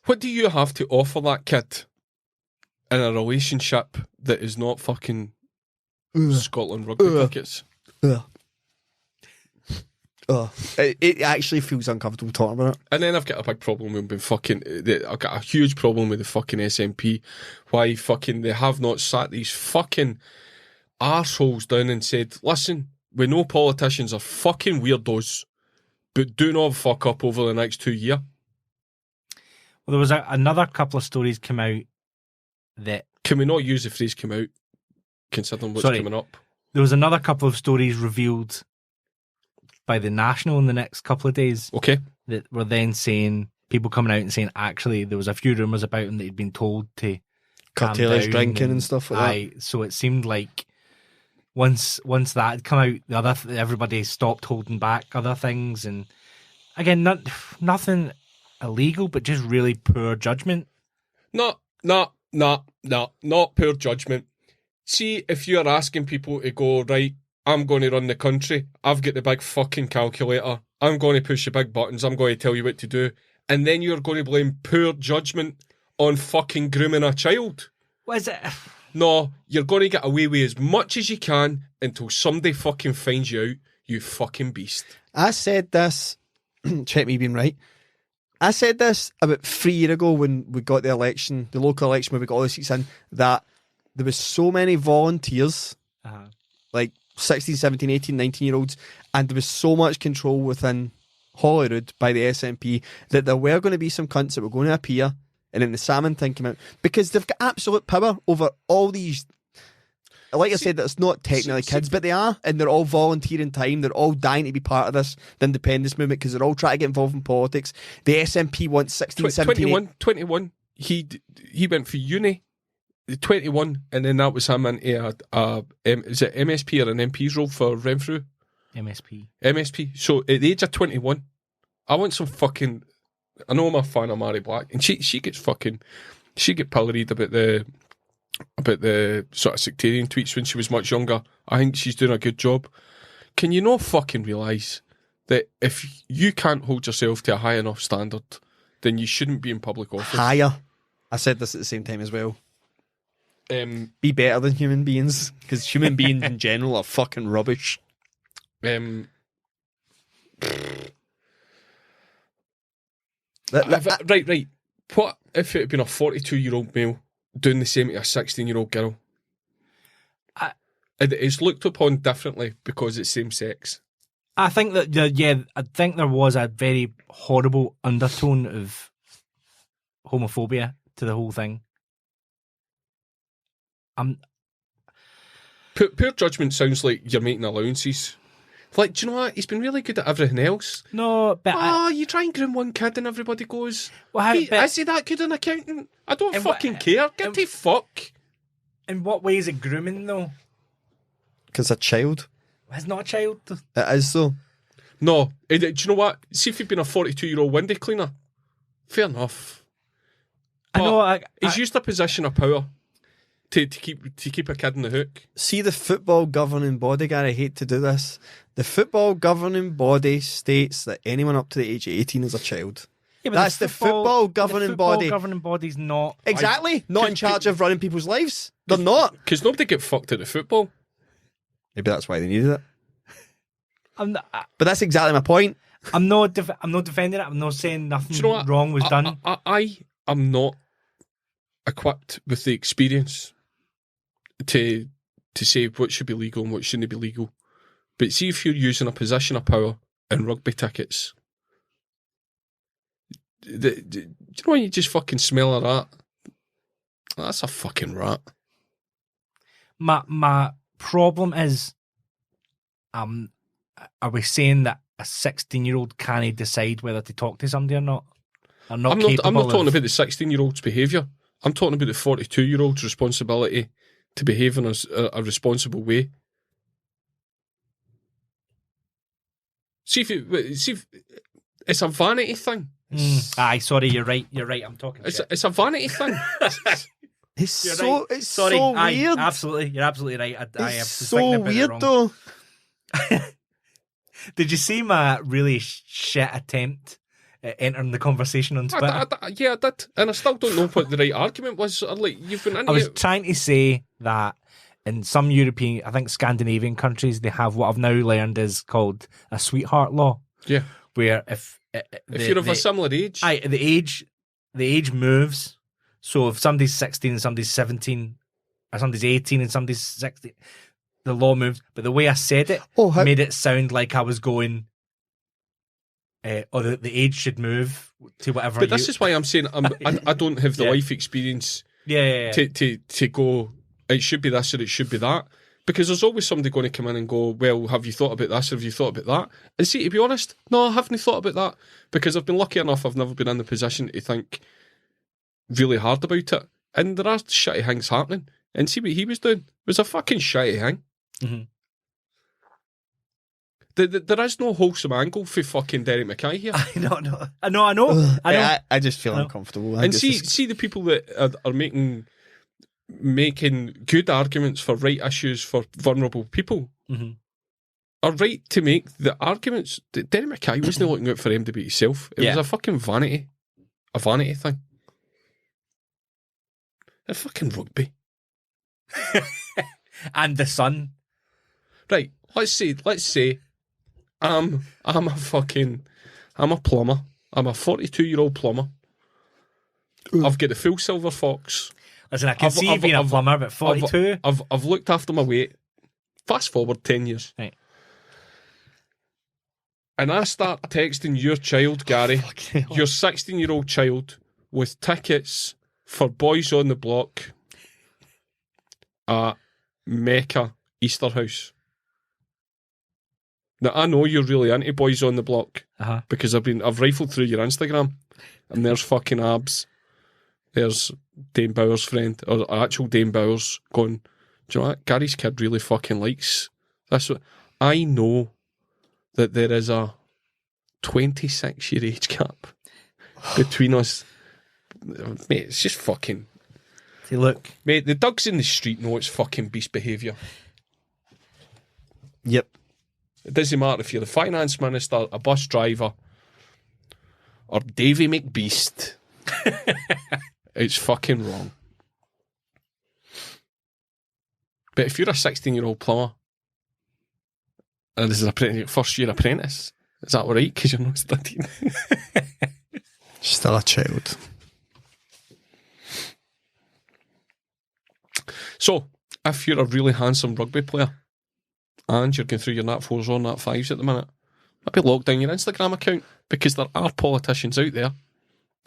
What do you have to offer that kid in a relationship that is not fucking Scotland rugby tickets? It actually feels uncomfortable talking about it. And then I've got a big problem with I've got a huge problem with the fucking SNP. Why fucking they have not sat these fucking arseholes down and said, listen, we know politicians are fucking weirdos, but do not fuck up over the next 2 years. Well, there was another couple of stories come out that... Can we not use the phrase come out, considering what's coming up? There was another couple of stories revealed by the National in the next couple of days. Okay. That were then saying, people coming out and saying, actually, there was a few rumours about him that he'd been told to curtail his drinking and stuff like that. So it seemed like once that had come out, everybody stopped holding back other things. And again, nothing illegal, but just really poor judgment. Not poor judgment. See, if you're asking people to go, right, I'm going to run the country, I've got the big fucking calculator, I'm going to push the big buttons, I'm going to tell you what to do, and then you're going to blame poor judgment on fucking grooming a child. What is it? No, you're going to get away with as much as you can until somebody fucking finds you out, you fucking beast. I said this, check me being right, I said this about 3 years ago when we got the election, the local election where we got all the seats in, that there was so many volunteers, like 16, 17, 18, 19-year-olds, and there was so much control within Holyrood by the SNP that there were going to be some cunts that were going to appear, and then the salmon thing came out, because they've got absolute power over all these. Like I said, that's not technically kids, but they are, and they're all volunteering time. They're all dying to be part of this, the independence movement, because they're all trying to get involved in politics. The SNP wants 16, 17, 21. He went for uni. 21, and then that was him into is it MSP or an MP's role for Renfrew? MSP. So at the age of 21, I want some fucking. I know I'm a fan of Mary Black, and she gets pilloried about the sort of sectarian tweets when she was much younger. I think she's doing a good job. Can you not fucking realise that if you can't hold yourself to a high enough standard, then you shouldn't be in public office? Higher. I said this at the same time as well. Be better than human beings, because human beings in general are fucking rubbish. Right. What if it had been a 42-year-old male doing the same to a 16-year-old girl? It's looked upon differently because it's same sex. I think that, I think there was a very horrible undertone of homophobia to the whole thing. Poor judgment sounds like you're making allowances. Like, do you know what? He's been really good at everything else. No, but You try and groom one kid and everybody goes, Well, is he that good an accountant? I don't fucking care. Get to fuck. in what way is it grooming though? Because a child. It's not a child. It is though. No. Do you know what? See if you've been a 42-year-old window cleaner. Fair enough. I know. He's used a position of power to keep a kid in the hook. See the football governing body, Gary, I hate to do this. The football governing body states that anyone up to the age of 18 is a child. Yeah, but That's the football governing body. The governing body's not Exactly. Not in charge of running people's lives. They're not. Because nobody get fucked at the football. Maybe that's why they needed it. I'm But that's exactly my point. not defending it. I'm not saying nothing Do you know what? wrong was done. I am not equipped with the experience to say what should be legal and what shouldn't be legal. But see if you're using a position of power in rugby tickets, do you know when you just fucking smell a rat? That's a fucking rat. My problem is, are we saying that a 16-year-old can't decide whether to talk to somebody or not? I'm not talking about the 16-year-old's behaviour. I'm talking about the 42-year-old's responsibility to behave in a responsible way. See if it's a vanity thing. Aye, sorry, you're right. I'm talking shit. It's a vanity thing. It's You're so right. it's Sorry, so aye, weird. Absolutely, you're absolutely right. I It's was so thinking about it weird wrong. though. Did you see my really shit attempt at entering the conversation on Twitter? I did, and I still don't know what the right argument was. Like you've been into I was it. trying to say that in some European, I think Scandinavian countries, they have what I've now learned is called a sweetheart law. Yeah, where if you're of a similar age, the age moves. So if somebody's 16 and somebody's 17, or somebody's 18 and somebody's 16, the law moves. But the way I said it made it sound like I was going, or the age should move to whatever. But this is why I'm saying I don't have the life experience. Yeah. To go, it should be this or it should be that. Because there's always somebody going to come in and go, well, have you thought about this or have you thought about that? And see, to be honest, no, I haven't thought about that. Because I've been lucky enough, I've never been in the position to think really hard about it. And there are shitty things happening. And see what he was doing. It was a fucking shitty thing. Mm-hmm. There is no wholesome angle for fucking Derek Mackay here. I know. I just feel uncomfortable. And see the people that are making good arguments for right issues for vulnerable people are right to make the arguments. Derek Mackay wasn't looking out for him to be himself. It was a fucking vanity thing. A fucking rugby. And the sun. Right, let's say I'm a plumber. I'm a 42-year-old plumber. I've got the full silver fox. Listen, I can see you being a plumber, but 42. I've looked after my weight. Fast forward 10 years. Right. And I start texting your child, Gary, your 16-year-old child, with tickets for Boys on the Block at Mecca Easter House. Now, I know you're really into Boys on the Block because I've rifled through your Instagram and there's fucking abs. There's Dame Bauer's friend, or actual Dame Bauer's going, do you know what? Gary's kid really fucking likes this. I know that there is a 26-year age gap between us. Mate, it's just fucking... See, look. Mate, the dogs in the street know it's fucking beast behaviour. Yep. It doesn't matter if you're the finance minister, a bus driver, or Davy McBeast. It's fucking wrong. But if you're a 16-year-old plumber and this is a first-year apprentice, is that all right? Because you're not studying. Still a child. So, if you're a really handsome rugby player and you're going through your Nat 4s or Nat 5s at the minute, maybe lock down your Instagram account because there are politicians out there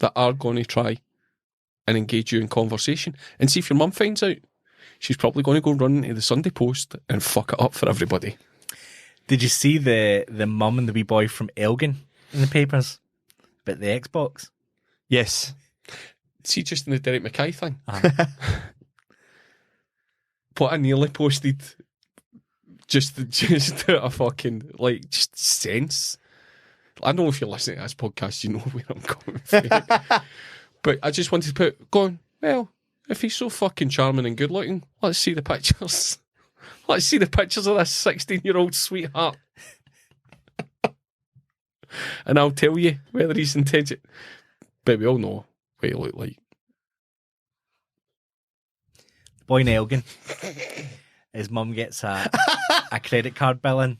that are going to try and engage you in conversation. And see if your mum finds out, she's probably going to go run into the Sunday Post and fuck it up for everybody. Did you see the mum and the wee boy from Elgin in the papers about the Xbox? Yes. See, just in the Derek Mackay thing. What I nearly posted, just out of fucking, like, just sense. I know if you're listening to this podcast, you know where I'm going from. But I just wanted to well, if he's so fucking charming and good looking, let's see the pictures. Let's see the pictures of this 16-year-old sweetheart. And I'll tell you whether he's intelligent. But we all know what he looked like. Boy in Elgin. His mum gets a credit card bill in.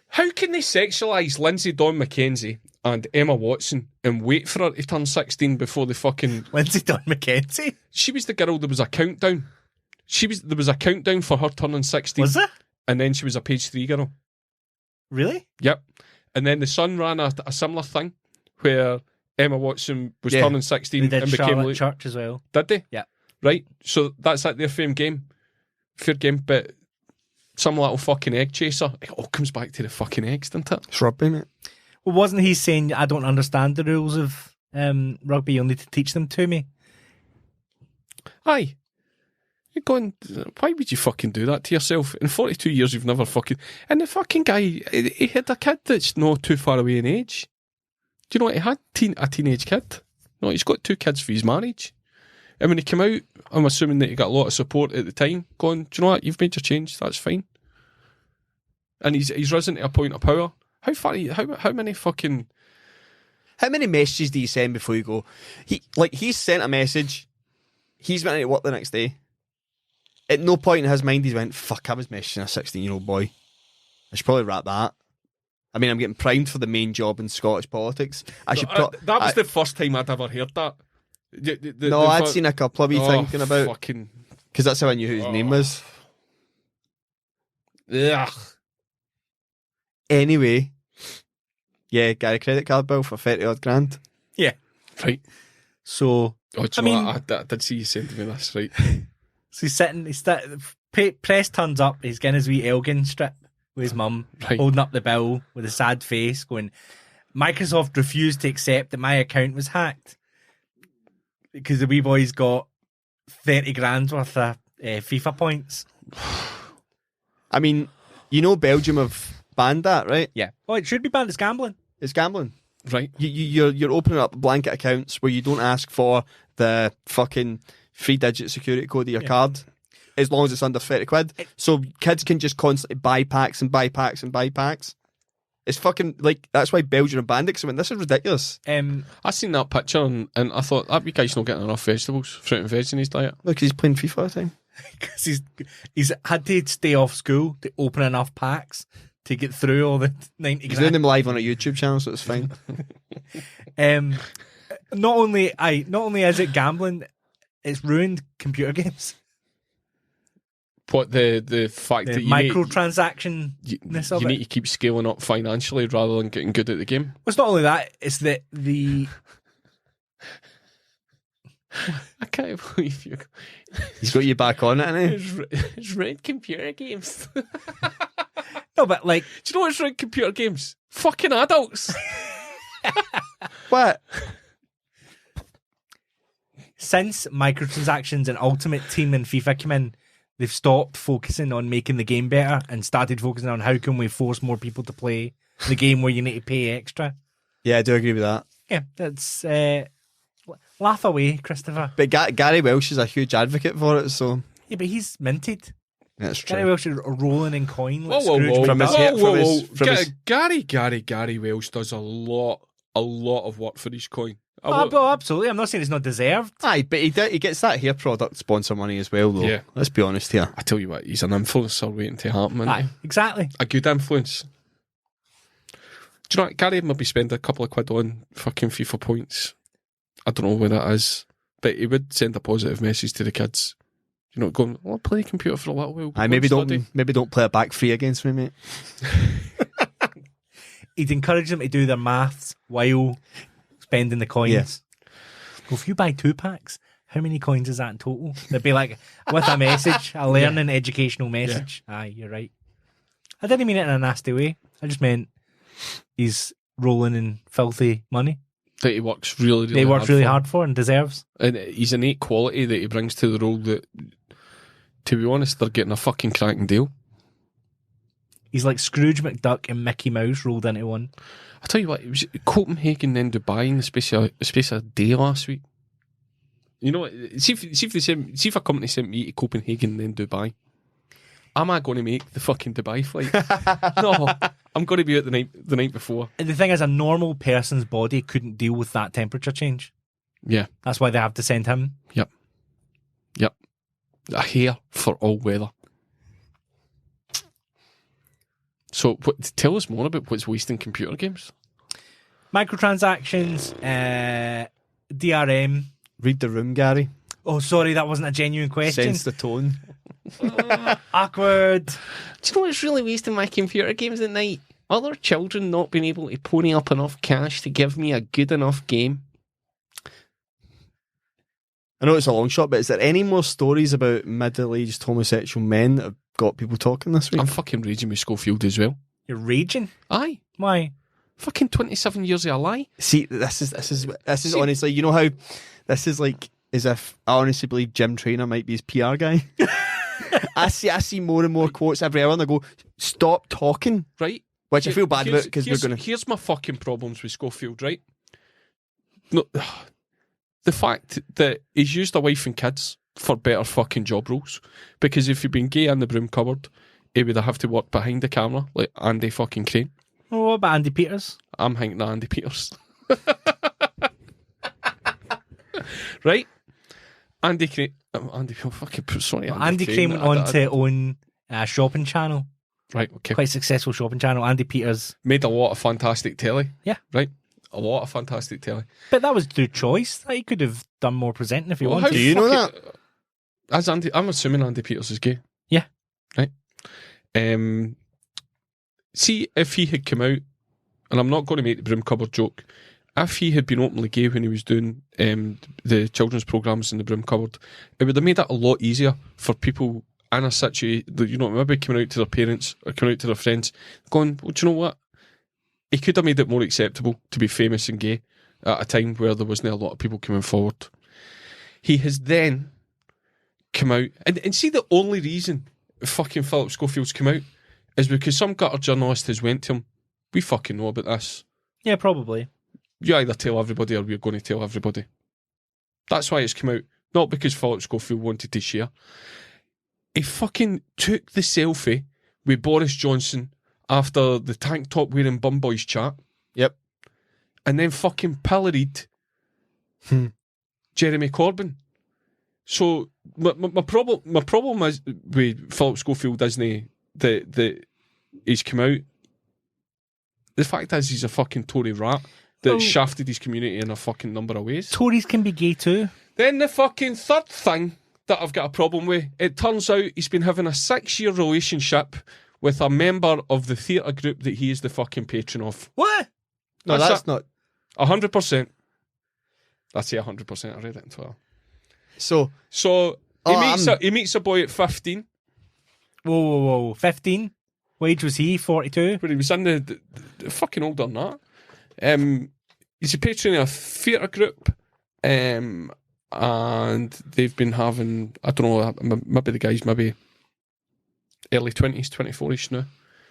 How can they sexualise Lindsay Dawn McKenzie and Emma Watson and wait for her to turn 16 before they fucking... Lindsay Dawn McKenzie? She was the girl, there was a countdown. There was a countdown for her turning 16. Was there? And then she was a page 3 girl. Really? Yep. And then the Sun ran a similar thing where Emma Watson was turning 16 They did and became... Charlotte Church as well. Did they? Yeah. Right. So that's like their fair game. But some little fucking egg chaser. It all comes back to the fucking eggs, doesn't it? It's rugby, mate. Well, wasn't he saying, I don't understand the rules of rugby, you'll need to teach them to me? Aye. You're going, why would you fucking do that to yourself? In 42 years, you've never fucking... And the fucking guy, he had a kid that's not too far away in age. Do you know what? He had a teenage kid. No, he's got 2 kids for his marriage. And when he came out, I'm assuming that he got a lot of support at the time, going, do you know what? You've made your change. That's fine. And he's risen to a point of power. How far? How many fucking... How many messages do you send before you go? He's sent a message. He's went out to work the next day. At no point in his mind he's went, fuck, I was messaging a 16-year-old boy. I should probably wrap that. I mean, I'm getting primed for the main job in Scottish politics. That was the first time I'd ever heard that. I'd seen a couple of you thinking about... Fucking... Because that's how I knew who his name was. Ugh. Anyway, yeah, got a credit card bill for 30 odd grand. Yeah. Right. So, I did see you sending me this, right? So he's sitting, press turns up, he's getting his wee Elgin strip with his mum, holding up the bill with a sad face, going, Microsoft refused to accept that my account was hacked because the wee boy's got 30 grand worth of FIFA points. I mean, you know Belgium have banned that, right? Yeah. Oh, it should be banned. It's gambling. It's gambling. Right. You're opening up blanket accounts where you don't ask for the fucking 3-digit security code of your card as long as it's under 30 quid. So kids can just constantly buy packs and buy packs and buy packs. It's fucking, like, that's why Belgium are banned it, because I mean, this is ridiculous. I seen that picture and I thought, that wee guy's not getting enough vegetables, fruit and veg in his diet. Look, he's playing FIFA all the time. Because he's had to stay off school to open enough packs to get through all the 90 He's doing them live on a YouTube channel, so it's fine. Not only is it gambling, it's ruined computer games. What the fact that you microtransaction-ness of you it. need to keep scaling up financially rather than getting good at the game. Well, it's not only that; it's that the I can't believe you. He's got you back on it, hasn't he? It's ruined computer games. no, but like, do you know what's ruined computer games? Fucking adults. What? Since microtransactions and Ultimate Team and FIFA came in, they've stopped focusing on making the game better and started focusing on how can we force more people to play the game where you need to pay extra. Yeah, I do agree with that. Yeah, that's laugh away, Christopher. But Gary Welsh is a huge advocate for it, so... Yeah, but he's minted. That's true. Gary Welsh is rolling in coin like Whoa, Scrooge. Gary Welsh does a lot of work for his coin. Absolutely. I'm not saying it's not deserved. Aye, but he gets that hair product sponsor money as well, though. Yeah. Let's be honest here. I tell you what, he's an influencer waiting to happen. Aye, exactly. A good influence. Do you know what? Gary maybe spend a couple of quid on fucking FIFA points. I don't know where that is, but he would send a positive message to the kids. You know, going, I'll play the computer for a little while. Aye, maybe don't play it back free against me, mate. He'd encourage them to do their maths while spending the coins. Yeah. Well, if you buy 2 packs, how many coins is that in total? They'd be like, with a message, a learning educational message. Yeah. Aye, you're right. I didn't mean it in a nasty way. I just meant he's rolling in filthy money. That he works really, really He works hard really for. hard for and deserves. And he's innate quality that he brings to the role that, to be honest, they're getting a fucking cracking deal. He's like Scrooge McDuck and Mickey Mouse rolled into one. I tell you what, it was Copenhagen then Dubai in the space of a day last week. You know what? See if a company sent me to Copenhagen then Dubai. Am I going to make the fucking Dubai flight? No, I'm going to be out the night before. And the thing is, a normal person's body couldn't deal with that temperature change. Yeah. That's why they have to send him. Yep. A hair for all weather. So, tell us more about what's wasting computer games. Microtransactions, DRM. Read the room, Gary. Oh, sorry, that wasn't a genuine question. Sense the tone. Awkward. Do you know what's really wasting my computer games at night? Other children not being able to pony up enough cash to give me a good enough game. I know it's a long shot, but is there any more stories about middle-aged homosexual men that have got people talking this week? I'm fucking raging with Schofield as well. You're raging? Aye. Why? Fucking 27 years of a lie. See, this is honestly, you know how this is like as if I honestly believe Jim Traynor might be his PR guy. I see more and more quotes every hour, and I go, "Stop talking," Right? which I feel bad about because we're going to. Here's my fucking problems with Schofield, right? No, the fact that he's used a wife and kids for better fucking job roles. Because if he'd been gay in the broom cupboard, he would have to work behind the camera like Andy fucking Crane. Oh, what about Andy Peters? I'm thinking of Andy Peters. Right? Andy Crane. Andy Crane went on to own a shopping channel. Right, okay. Quite successful shopping channel. Andy Peters. Made a lot of fantastic telly. Yeah. Right? A lot of fantastic telly. But that was through choice. He could have done more presenting if he wanted. Do you know that? As Andy, I'm assuming Andy Peters is gay. Yeah. Right? See, if he had come out, and I'm not going to make the broom cupboard joke, if he had been openly gay when he was doing the children's programmes in the broom cupboard, it would have made it a lot easier for people in a situation, you know, maybe coming out to their parents or coming out to their friends, going, well, do you know what? He could have made it more acceptable to be famous and gay at a time where there wasn't a lot of people coming forward. He has then come out, and see, the only reason fucking Philip Schofield's come out is because some gutter journalist has went to him, we fucking know about this. Yeah, probably. You either tell everybody or we're going to tell everybody. That's why it's come out. Not because Philip Schofield wanted to share. He fucking took the selfie with Boris Johnson after the tank top wearing bum boys chat. Yep. And then fucking pilloried Jeremy Corbyn. So my problem is with Philip Schofield isn't that he's come out. The fact is he's a fucking Tory rat that shafted his community in a fucking number of ways. Tories can be gay too. Then the fucking third thing that I've got a problem with, it turns out he's been having a 6-year relationship with a member of the theatre group that he is the fucking patron of. What? No, that's not. 100%. I say 100%. I read it in Twitter. So he meets a boy at 15. Whoa. 15? What age was he? 42? But he was in the fucking older than that. He's a patron of a theatre group. And they've been having, I don't know, maybe the guy's maybe early 20s, 24ish now.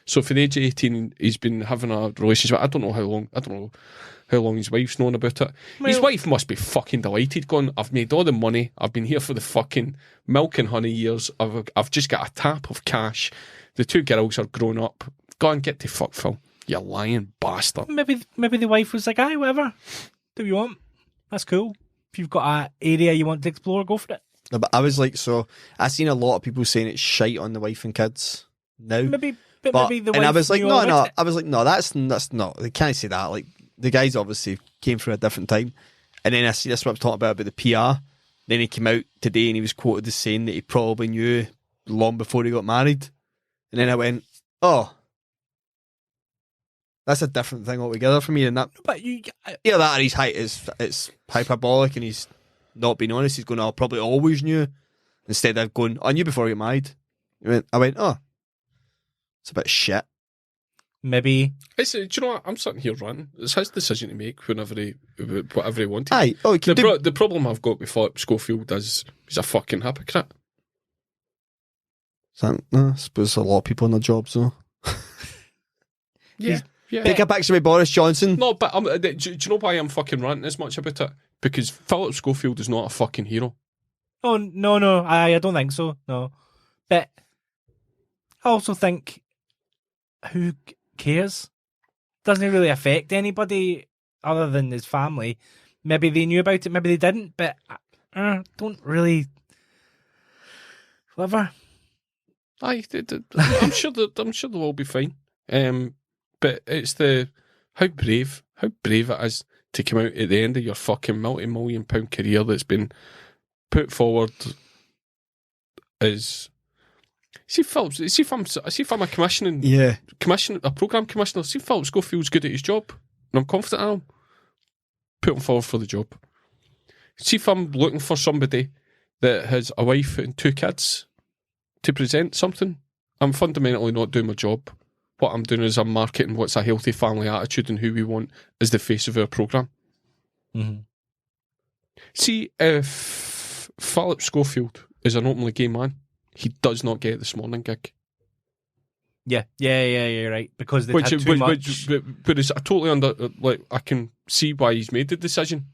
So for the age of 18, he's been having a relationship. I don't know how long his wife's known about it. His wife must be fucking delighted, going, I've made all the money, I've been here for the fucking milk and honey years, I've just got a tap of cash, the two girls are grown up, go and get to fuck, Phil, you lying bastard. Maybe the wife was like, aye, whatever, do you want? That's cool. If you've got an area you want to explore, go for it. No, but I was like, so I've seen a lot of people saying it's shite on the wife and kids now. Maybe the wife. And I was like, knew no. all about it. I was like, no, that's not. They can't say that. Like the guys obviously came through a different time. And then I see this what I was talking about the PR. Then he came out today and he was quoted as saying that he probably knew long before he got married. And then I went, oh, that's a different thing altogether for me. And that, But you, yeah, that at his height it's hyperbolic, and he's not being honest. He's going, I probably always knew. Instead of going, I knew before I got married. I went, oh, It's a bit shit. Maybe. Do you know what? I'm sitting here ranting. It's his decision to make whatever he wanted. Aye. Oh, The problem I've got with Philip Schofield is he's a fucking hypocrite. I suppose a lot of people in their jobs, though. Yeah. Take a picture with Boris Johnson. No, but do you know why I'm fucking ranting as much about it? Because Philip Schofield is not a fucking hero. Oh, no. I don't think so. No. But I also think, who cares? Doesn't it really affect anybody other than his family? Maybe they knew about it, maybe they didn't, but don't really. Whatever. I'm sure they'll all be fine. But it's how brave it is to come out at the end of your fucking multi-million-pound career that's been put forward as. See if I'm a program commissioner. See if Philip Schofield's good at his job, and I'm confident in him. Put him forward for the job. See if I'm looking for somebody that has a wife and 2 kids to present something. I'm fundamentally not doing my job. What I'm doing is I'm marketing what's a healthy family attitude and who we want as the face of our programme. Mm-hmm. See, if Philip Schofield is an openly gay man, he does not get this morning gig. Yeah, you're right. Because they had too much. But it's totally I can see why he's made the decision.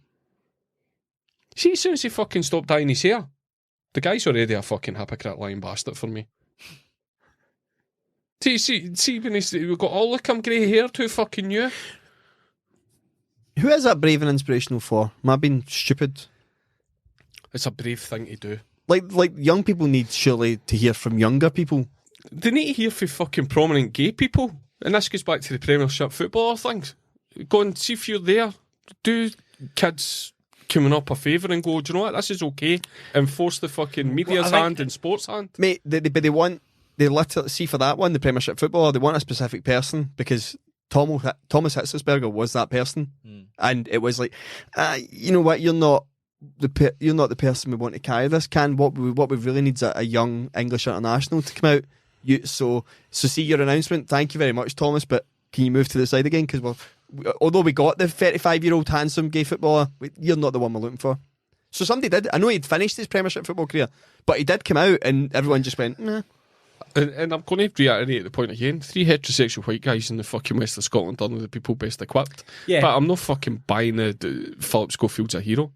See, as soon as he fucking stopped dyeing his hair, the guy's already a fucking hypocrite lying bastard for me. See when we've got all the grey hair too fucking new. Who is that brave and inspirational for? Am I being stupid? It's a brave thing to do. Like young people need surely to hear from younger people. They need to hear from fucking prominent gay people. And this goes back to the Premiership footballer things. Go and see if you're there. Do kids coming up a favour and go, do you know what, this is okay. Enforce the fucking media's hand and sports hand. Mate, they literally, see for that one, the Premiership footballer, they want a specific person because Thomas Hitzelsberger was that person. And it was like, you know what, you're not the person we want to carry this. What we really need is a young English international to come out. So see your announcement. Thank you very much, Thomas. But can you move to the side again? Because although we got the 35-year-old handsome gay footballer, you're not the one we're looking for. So somebody did. I know he'd finished his Premiership football career, but he did come out, and everyone just went, nah. And I'm going to reiterate the point again. 3 heterosexual white guys in the fucking west of Scotland are the people best equipped. Yeah. But I'm not fucking buying the Philip Schofield's a hero.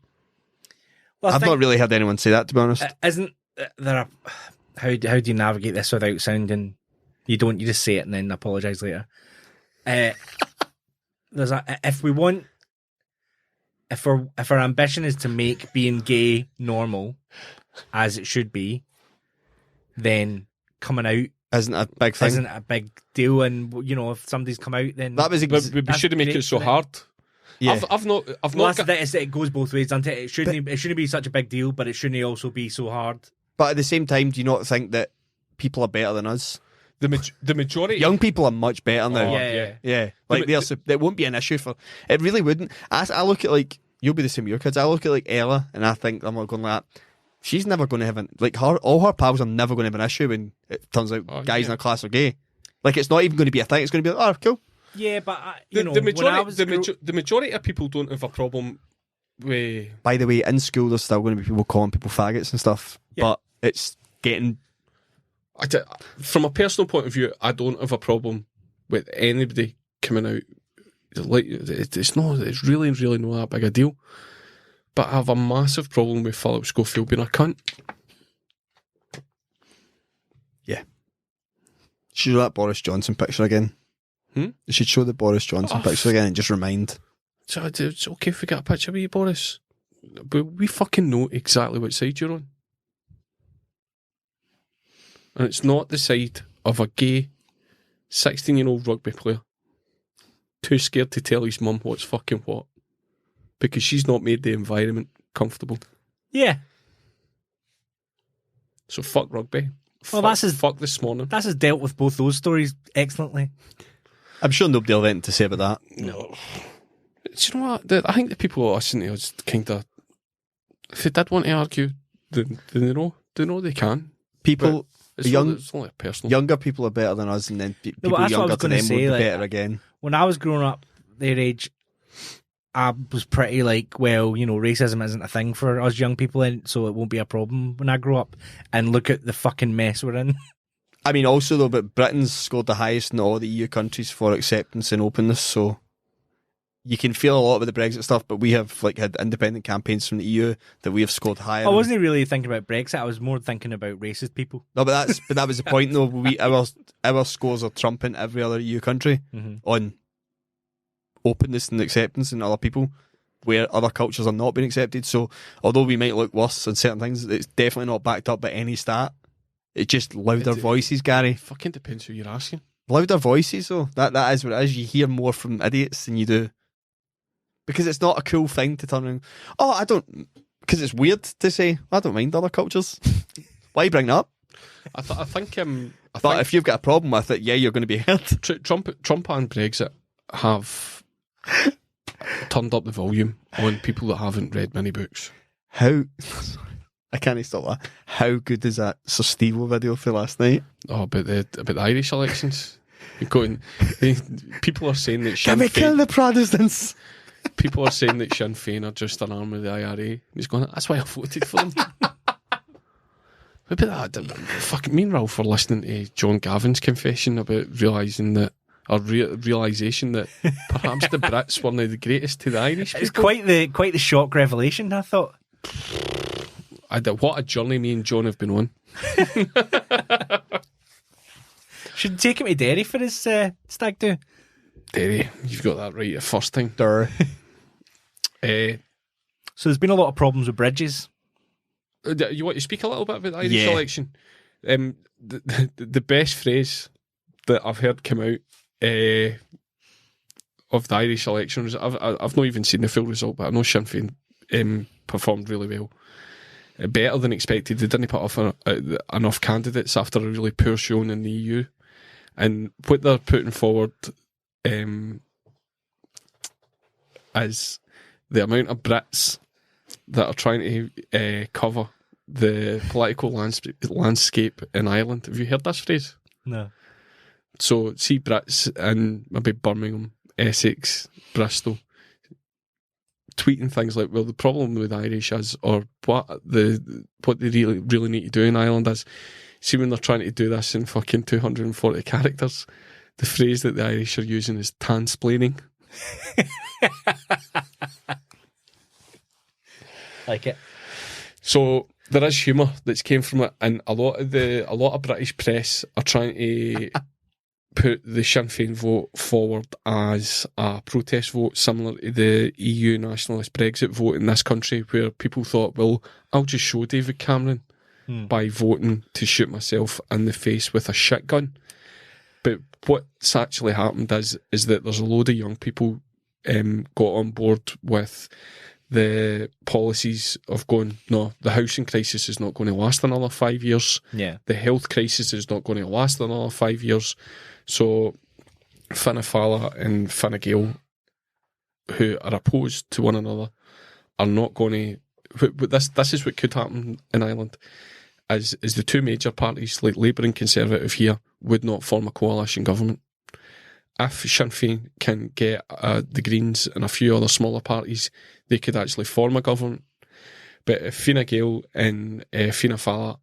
Well, I've not really heard anyone say that, to be honest. Isn't there a... How do you navigate this without sounding... You just say it and then apologise later. There's if our ambition is to make being gay normal, as it should be, then coming out isn't a big thing. Isn't a big deal, and if somebody's come out, then but we shouldn't make it so hard. Yeah. I've not. It goes both ways, doesn't it? It shouldn't be such a big deal, but it shouldn't also be so hard. But at the same time, do you not think that people are better than us? The majority, young people are much better now. Yeah. Like that won't be an issue for. It really wouldn't. I look at you'll be the same with your kids. I look at Ella, and I think I'm not going like that. She's never going to have all her pals are never going to have an issue when it turns out guys in her class are gay. Like it's not even going to be a thing. It's going to be like, oh, cool. Yeah, but the majority of people don't have a problem with. By the way, in school there's still going to be people calling people faggots and stuff, but it's getting. From a personal point of view, I don't have a problem with anybody coming out. Like it's really not that big a deal. But I have a massive problem with Philip Schofield being a cunt. Yeah. Should show that Boris Johnson picture again. You should show the Boris Johnson picture again and just remind. So it's okay if we get a picture of you, Boris. But we fucking know exactly which side you're on. And it's not the side of a gay 16-year-old rugby player too scared to tell his mum what's fucking what. Because she's not made the environment comfortable. Yeah. So fuck rugby. Well, fuck this morning. That's has dealt with both those stories excellently. I'm sure nobody will have anything to say about that. No. Do you know what? I think the people who listen to us kind of, if they did want to argue, then they know they can. People, It's only personal. Younger people are better than us, and then people that's what I younger was to gonna them say, will be like, better again. When I was growing up, their age, I was pretty like, well, racism isn't a thing for us young people, so it won't be a problem when I grow up. And look at the fucking mess we're in. I mean, also though, but Britain's scored the highest in all the EU countries for acceptance and openness, so you can feel a lot with the Brexit stuff, but we have had independent campaigns from the EU that we have scored higher. I wasn't really thinking about Brexit. I was more thinking about racist people. No, but that was the point though. Our scores are trumping every other EU country on openness and acceptance in other people, where other cultures are not being accepted. So although we might look worse on certain things, it's definitely not backed up by any stat. It's just louder voices, Gary. Fucking depends who you're asking. Louder voices, though. That is what it is. You hear more from idiots than you do. Because it's not a cool thing to turn around. Oh, I don't... Because it's weird to say, I don't mind other cultures. Why bring it up? I think... But if you've got a problem with it, yeah, you're going to be heard. Trump and Brexit have turned up the volume on people that haven't read many books. How... I can't stop that. How good is that Sir Steve-O video for last night? Oh, about the Irish elections. People are saying that Can we kill the Protestants? People are saying that Sinn Féin are just an arm of the IRA. He's going, that's why I voted for them. Maybe that. Fucking me and Ralph were listening to John Gavin's confession about realisation that perhaps the Brits were now the greatest to the Irish people. It's quite the shock revelation, I thought. What a journey me and John have been on. Should take him to Derry for his stag do. Derry, you've got that right the first time. So there's been a lot of problems with bridges. You want to speak a little bit about the Irish election? The best phrase that I've heard come out of the Irish election was, I've not even seen the full result, but I know Sinn Féin performed really well. Better than expected. They didn't put off enough candidates after a really poor showing in the EU. And what they're putting forward as the amount of Brits that are trying to cover the political landscape in Ireland. Have you heard this phrase? No. So, see Brits in maybe Birmingham, Essex, Bristol, tweeting things like, well, the problem with Irish is, or what they really need to do in Ireland is, see when they're trying to do this in fucking 240 characters, the phrase that the Irish are using is tansplaining. Like it. So there is humour that's came from it, and a lot of British press are trying to put the Sinn Féin vote forward as a protest vote, similar to the EU nationalist Brexit vote in this country, where people thought, well, I'll just show David Cameron by voting to shoot myself in the face with a shit gun. But what's actually happened is that there's a load of young people got on board with the policies of going, no, the housing crisis is not going to last another 5 years. Yeah. The health crisis is not going to last another 5 years. So Fianna Fáil and Fine Gael, who are opposed to one another, are not going to... This is what could happen in Ireland, is the two major parties, like Labour and Conservative here, would not form a coalition government. If Sinn Féin can get the Greens and a few other smaller parties, they could actually form a government. But if Fine Gael and Fianna Fáil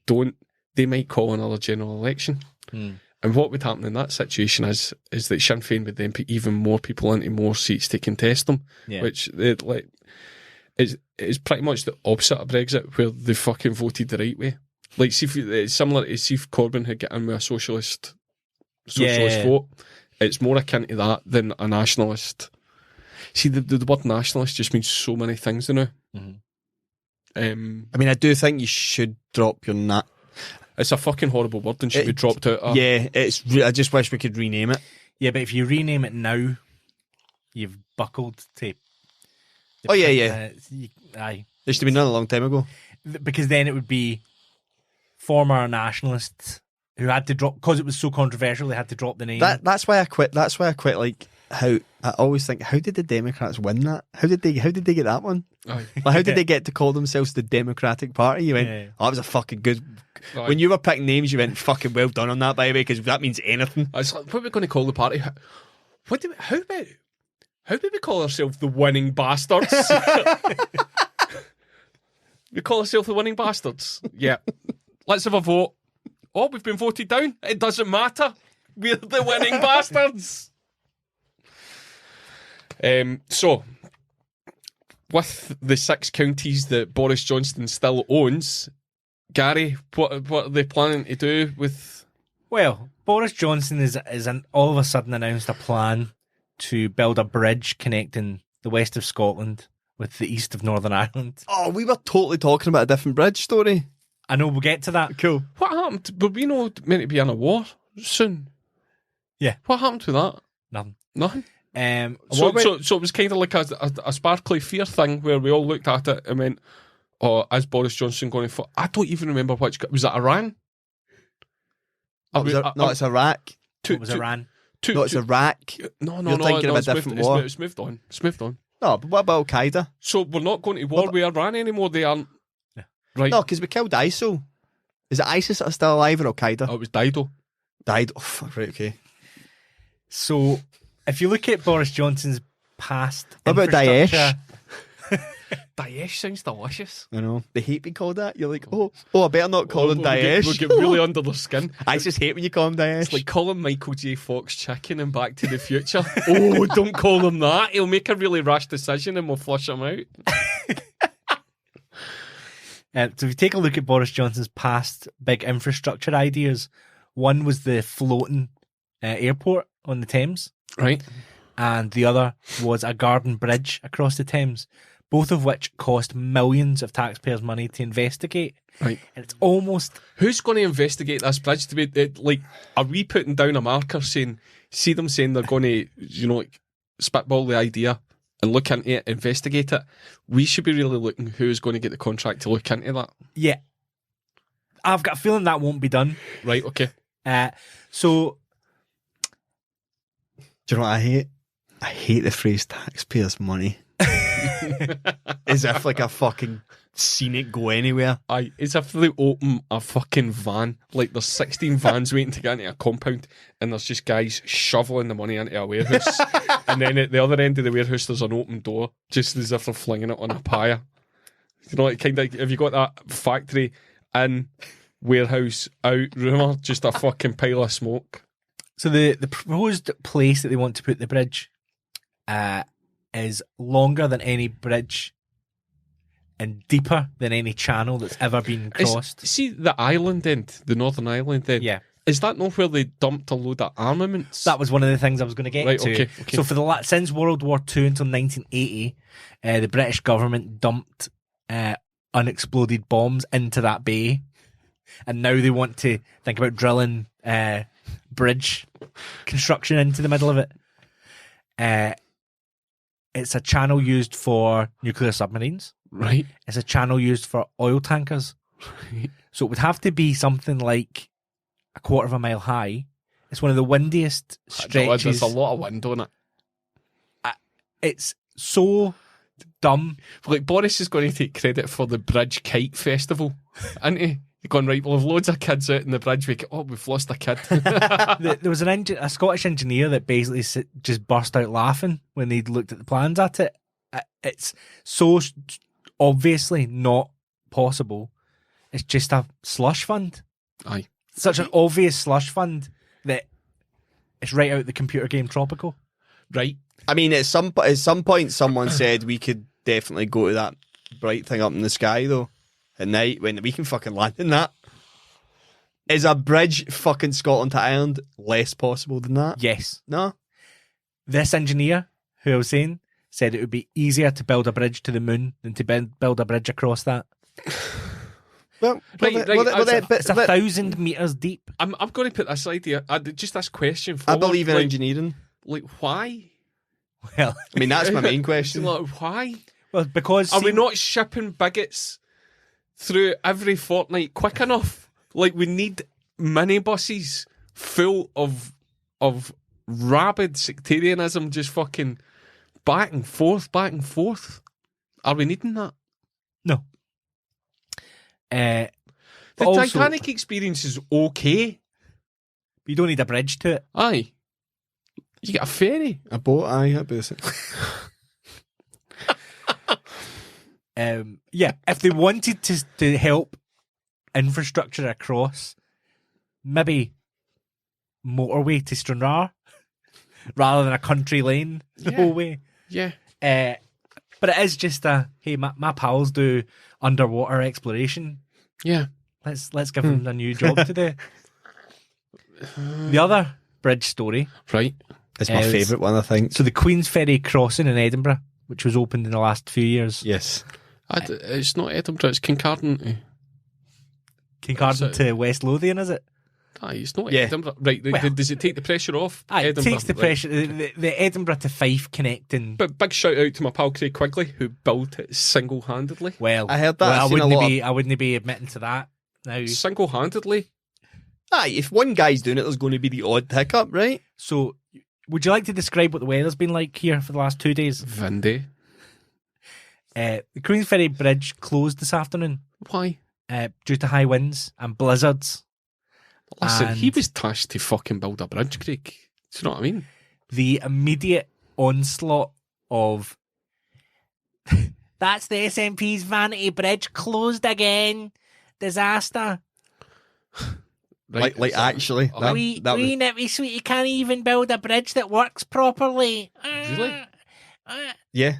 don't, they might call another general election. And what would happen in that situation is that Sinn Féin would then put even more people into more seats to contest them, which is pretty much the opposite of Brexit, where they fucking voted the right way. Like, see, it's similar to see if Corbyn had got in with a socialist vote. It's more akin to that than a nationalist. See, the word nationalist just means so many things now. I mean, I do think you should drop your It's a fucking horrible word and should be dropped out. I just wish we could rename it. Yeah, but if you rename it now, you've buckled to... Aye. Aye. They should have been done a long time ago. Because then it would be former nationalists who had to drop, because it was so controversial, they had to drop the name. That's why I quit. That's why I quit like how I always think, how did the Democrats win that? How did they get that one? Aye. Like, how did they get to call themselves the Democratic Party? You went, Yeah. oh, that was a fucking good. Aye. When you were picking names, you went, fucking well done on that, by the way, because that means anything. It's like, what are we going to call the party? How about we call ourselves the Winning Bastards? We call ourselves the Winning Bastards. Yeah. Let's have a vote. Oh, we've been voted down. It doesn't matter. We're the Winning Bastards. So, with the 6 counties that Boris Johnson still owns, Gary, what are they planning to do with? Well, Boris Johnson is all of a sudden announced a plan to build a bridge connecting the west of Scotland with the east of Northern Ireland. Oh, we were totally talking about a different bridge story. I know we'll get to that. Cool. What happened? Were we not meant to be in a war soon? Yeah. What happened to that? Nothing. Nothing. So So it was kind of like a sparkly fear thing where we all looked at it and went, "Oh, is Boris Johnson going to fight?" I don't even remember which. Was it Iran? No, it's Iraq. what was Iran? No, it's Iraq. No, You're thinking of a different war. It's moved on. It's moved on. No, but what about Al Qaeda? So we're not going to war with Iran anymore. They aren't. Yeah. Right. No, because we killed ISIL. Is it ISIS that are still alive or Al Qaeda? Oh, it was Dido. Died. Oh, fuck, right, okay. So, if you look at Boris Johnson's past, What about infrastructure- Daesh? Daesh sounds delicious. You know, they hate being called that. You're like, I better not call them Daesh. We'll get really under their skin. I just hate when you call them Daesh. It's like calling Michael J. Fox chicken in Back to the Future. Oh, don't call him that. He'll make a really rash decision and we'll flush him out. So if you take a look at Boris Johnson's past big infrastructure ideas, one was the floating airport on the Thames, Right. and the other was a garden bridge across the Thames, both of which cost millions of taxpayers' money to investigate. Right. And it's almost... Who's going to investigate this bridge? To be like, are we putting down a marker saying, see them saying they're going to, like, spitball the idea and look into it, investigate it? We should be really looking who's going to get the contract to look into that. Yeah. I've got a feeling that won't be done. Right, okay. So... Do you know what I hate? I hate the phrase taxpayers' money. As if like a fucking seen it go anywhere. Aye, it's if they open a fucking van, like there's 16 vans waiting to get into a compound, and there's just guys shoveling the money into a warehouse, and then at the other end of the warehouse there's an open door, just as if they're flinging it on a pyre. You know, like kind of, have you got that factory in, warehouse out, rumour, just a fucking pile of smoke? So the proposed place that they want to put the bridge is longer than any bridge and deeper than any channel that's ever been crossed. See the island end, the Northern Ireland end? Yeah. Is that not where they dumped a load of armaments? That was one of the things I was going to get Right, to. okay. So for since World War II until 1980, the British government dumped unexploded bombs into that bay, and now they want to think about drilling bridge construction into the middle of it. It's a channel used for nuclear submarines. Right. It's a channel used for oil tankers. Right. So it would have to be something like a quarter of a mile high. It's one of the windiest stretches. There's a lot of wind on it. It's so dumb. Like, Boris is going to take credit for the Bridge Kite Festival, isn't he? He's going, right, we'll have loads of kids out in the bridge. We've lost a kid. There was a Scottish engineer that basically just burst out laughing when they looked at the plans at it. It's so obviously not possible. It's just a slush fund. Aye. Such an obvious slush fund that it's right out the computer game Tropical. Right. I mean, at some point, someone said we could definitely go to that bright thing up in the sky, though, at night, when we can fucking land in that. Is a bridge fucking Scotland to Ireland less possible than that? Yes. No? This engineer, who I was saying, said it would be easier to build a bridge to the moon than to build a bridge across that. Well, It's 1,000 metres deep. I'm going to put this idea, just this question I forward. believe in like, engineering. Like, why? Well, I mean, that's my main question. Like, why? because... Are we not shipping bigots through every fortnight quick enough? Like, we need minibuses full of rabid sectarianism, just fucking back and forth. Are we needing that? No. The Also, Titanic experience is okay. you don't need a bridge to it. Aye. You get a ferry. A boat, aye, basically. Yeah, if they wanted to help infrastructure across, maybe motorway to Stranraer rather than a country lane the whole way. Yeah. But it is just hey, my pals do underwater exploration. Yeah. Let's give them a new job to do. The other bridge story. Right. It's my favourite one, I think. So the Queen's Ferry crossing in Edinburgh, which was opened in the last few years. Yes. It's not Edinburgh, it's Kincardine. Kincardine to West Lothian, is it? Aye, it's not Yeah. Edinburgh. Right, Well, does it take the pressure off? Aye, it Edinburgh, takes the pressure. The Edinburgh to Fife connecting. But big shout out to my pal Craig Quigley, who built it single-handedly. Well, I heard that. Well, I've seen a lot I wouldn't be admitting to that now. Single-handedly? Aye, if one guy's doing it, there's going to be the odd hiccup, right? So, would you like to describe what the weather's been like here for the last 2 days? Vindy. The Queen's Ferry Bridge closed this afternoon Why? due to high winds and blizzards. Listen, he And- was tasked to fucking build a bridge, Craig. Do you know what I mean? The immediate onslaught of that's the SNP's Vanity Bridge closed again. Disaster. Right, Like is that- actually. Oh, That, we that was, nippy sweetie can't even build a bridge that works properly. Really? yeah.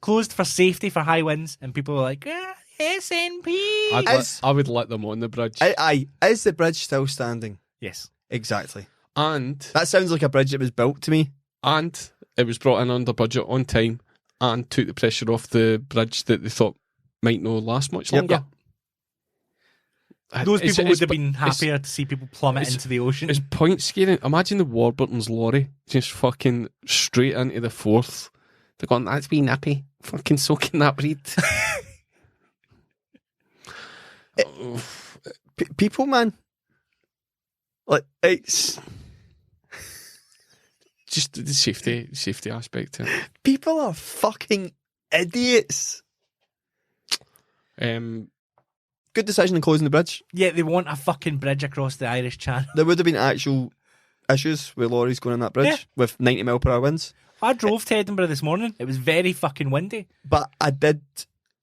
Closed for safety for high winds, and people were like, SNP. I would let them on the bridge. Aye, is the bridge still standing? Yes. Exactly. And That sounds like a bridge that was built to me. it was brought in under budget on time and took the pressure off the bridge that they thought might not last much Yep. longer. Those It's- people would it's- have been it's- happier to see people plummet it's- into the ocean. It's point scaring. Imagine the Warburton's lorry just fucking straight into the Forth. They're going, that's been nappy. Fucking soaking that breed. People, man. Like, it's... Just the safety aspect to it. People are fucking idiots. Good decision in closing the bridge. Yeah, they want a fucking bridge across the Irish Channel. There would have been actual issues with lorries going on that bridge Yeah. with 90 mile per hour winds. I drove to Edinburgh this morning. It was very fucking windy. But I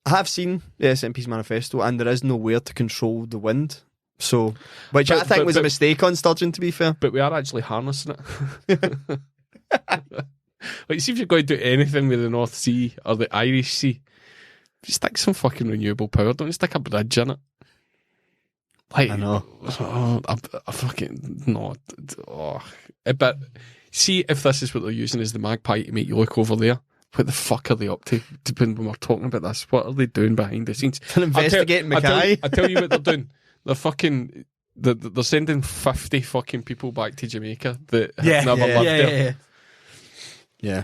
have seen the SNP's manifesto, and there is nowhere to control the wind. So, which I think was a mistake on Sturgeon, to be fair. But we are actually harnessing it. Like, see if you're going to do anything with the North Sea or the Irish Sea, stick some fucking renewable power. Don't stick a bridge in it. Like, I know. I fucking no. Oh. But see if this is what they're using as the magpie to make you look over there. What the fuck are they up to? When we're talking about this, what are they doing behind the scenes? They're investigating Mackay. I tell you what they're doing. They're fucking. They're sending 50 fucking people back to Jamaica that have never lived there. Yeah.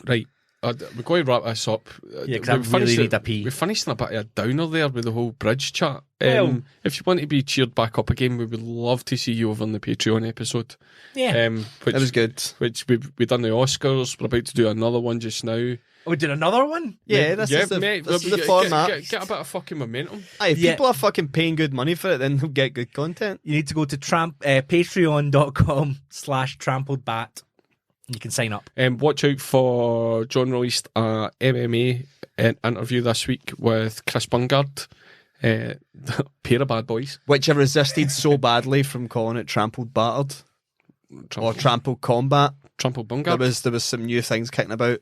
Right. We're going to wrap this up. Yeah, 'cause I really need a pee. We finished in a bit of a downer there with the whole bridge chat. Well- If you want to be cheered back up again, we would love to see you over on the Patreon episode. Yeah. Which, It was good. Which we've done the Oscars. We're about to do another one just now. We did another one? Yeah, this is mate, the format. Get a bit of fucking momentum. Aye, if Yeah. people are fucking paying good money for it, then they'll get good content. You need to go to patreon.com/trampledbat. You can sign up. Watch out for John released a MMA interview this week with Chris Bungard. Pair of bad boys. Which have resisted so badly from calling it trampled battered or trampled combat. Trampled Bungard. There was some new things kicking about.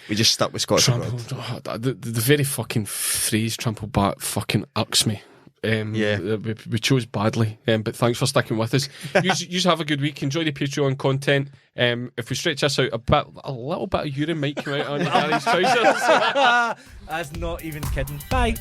We just stuck with Scottish Abroad. The very fucking phrase trampled bat fucking irks me. We chose badly, but thanks for sticking with us. You have a good week. Enjoy the Patreon content. If we stretch this out a little bit of urine might come out on Gary's trousers. That's not even kidding. Bye.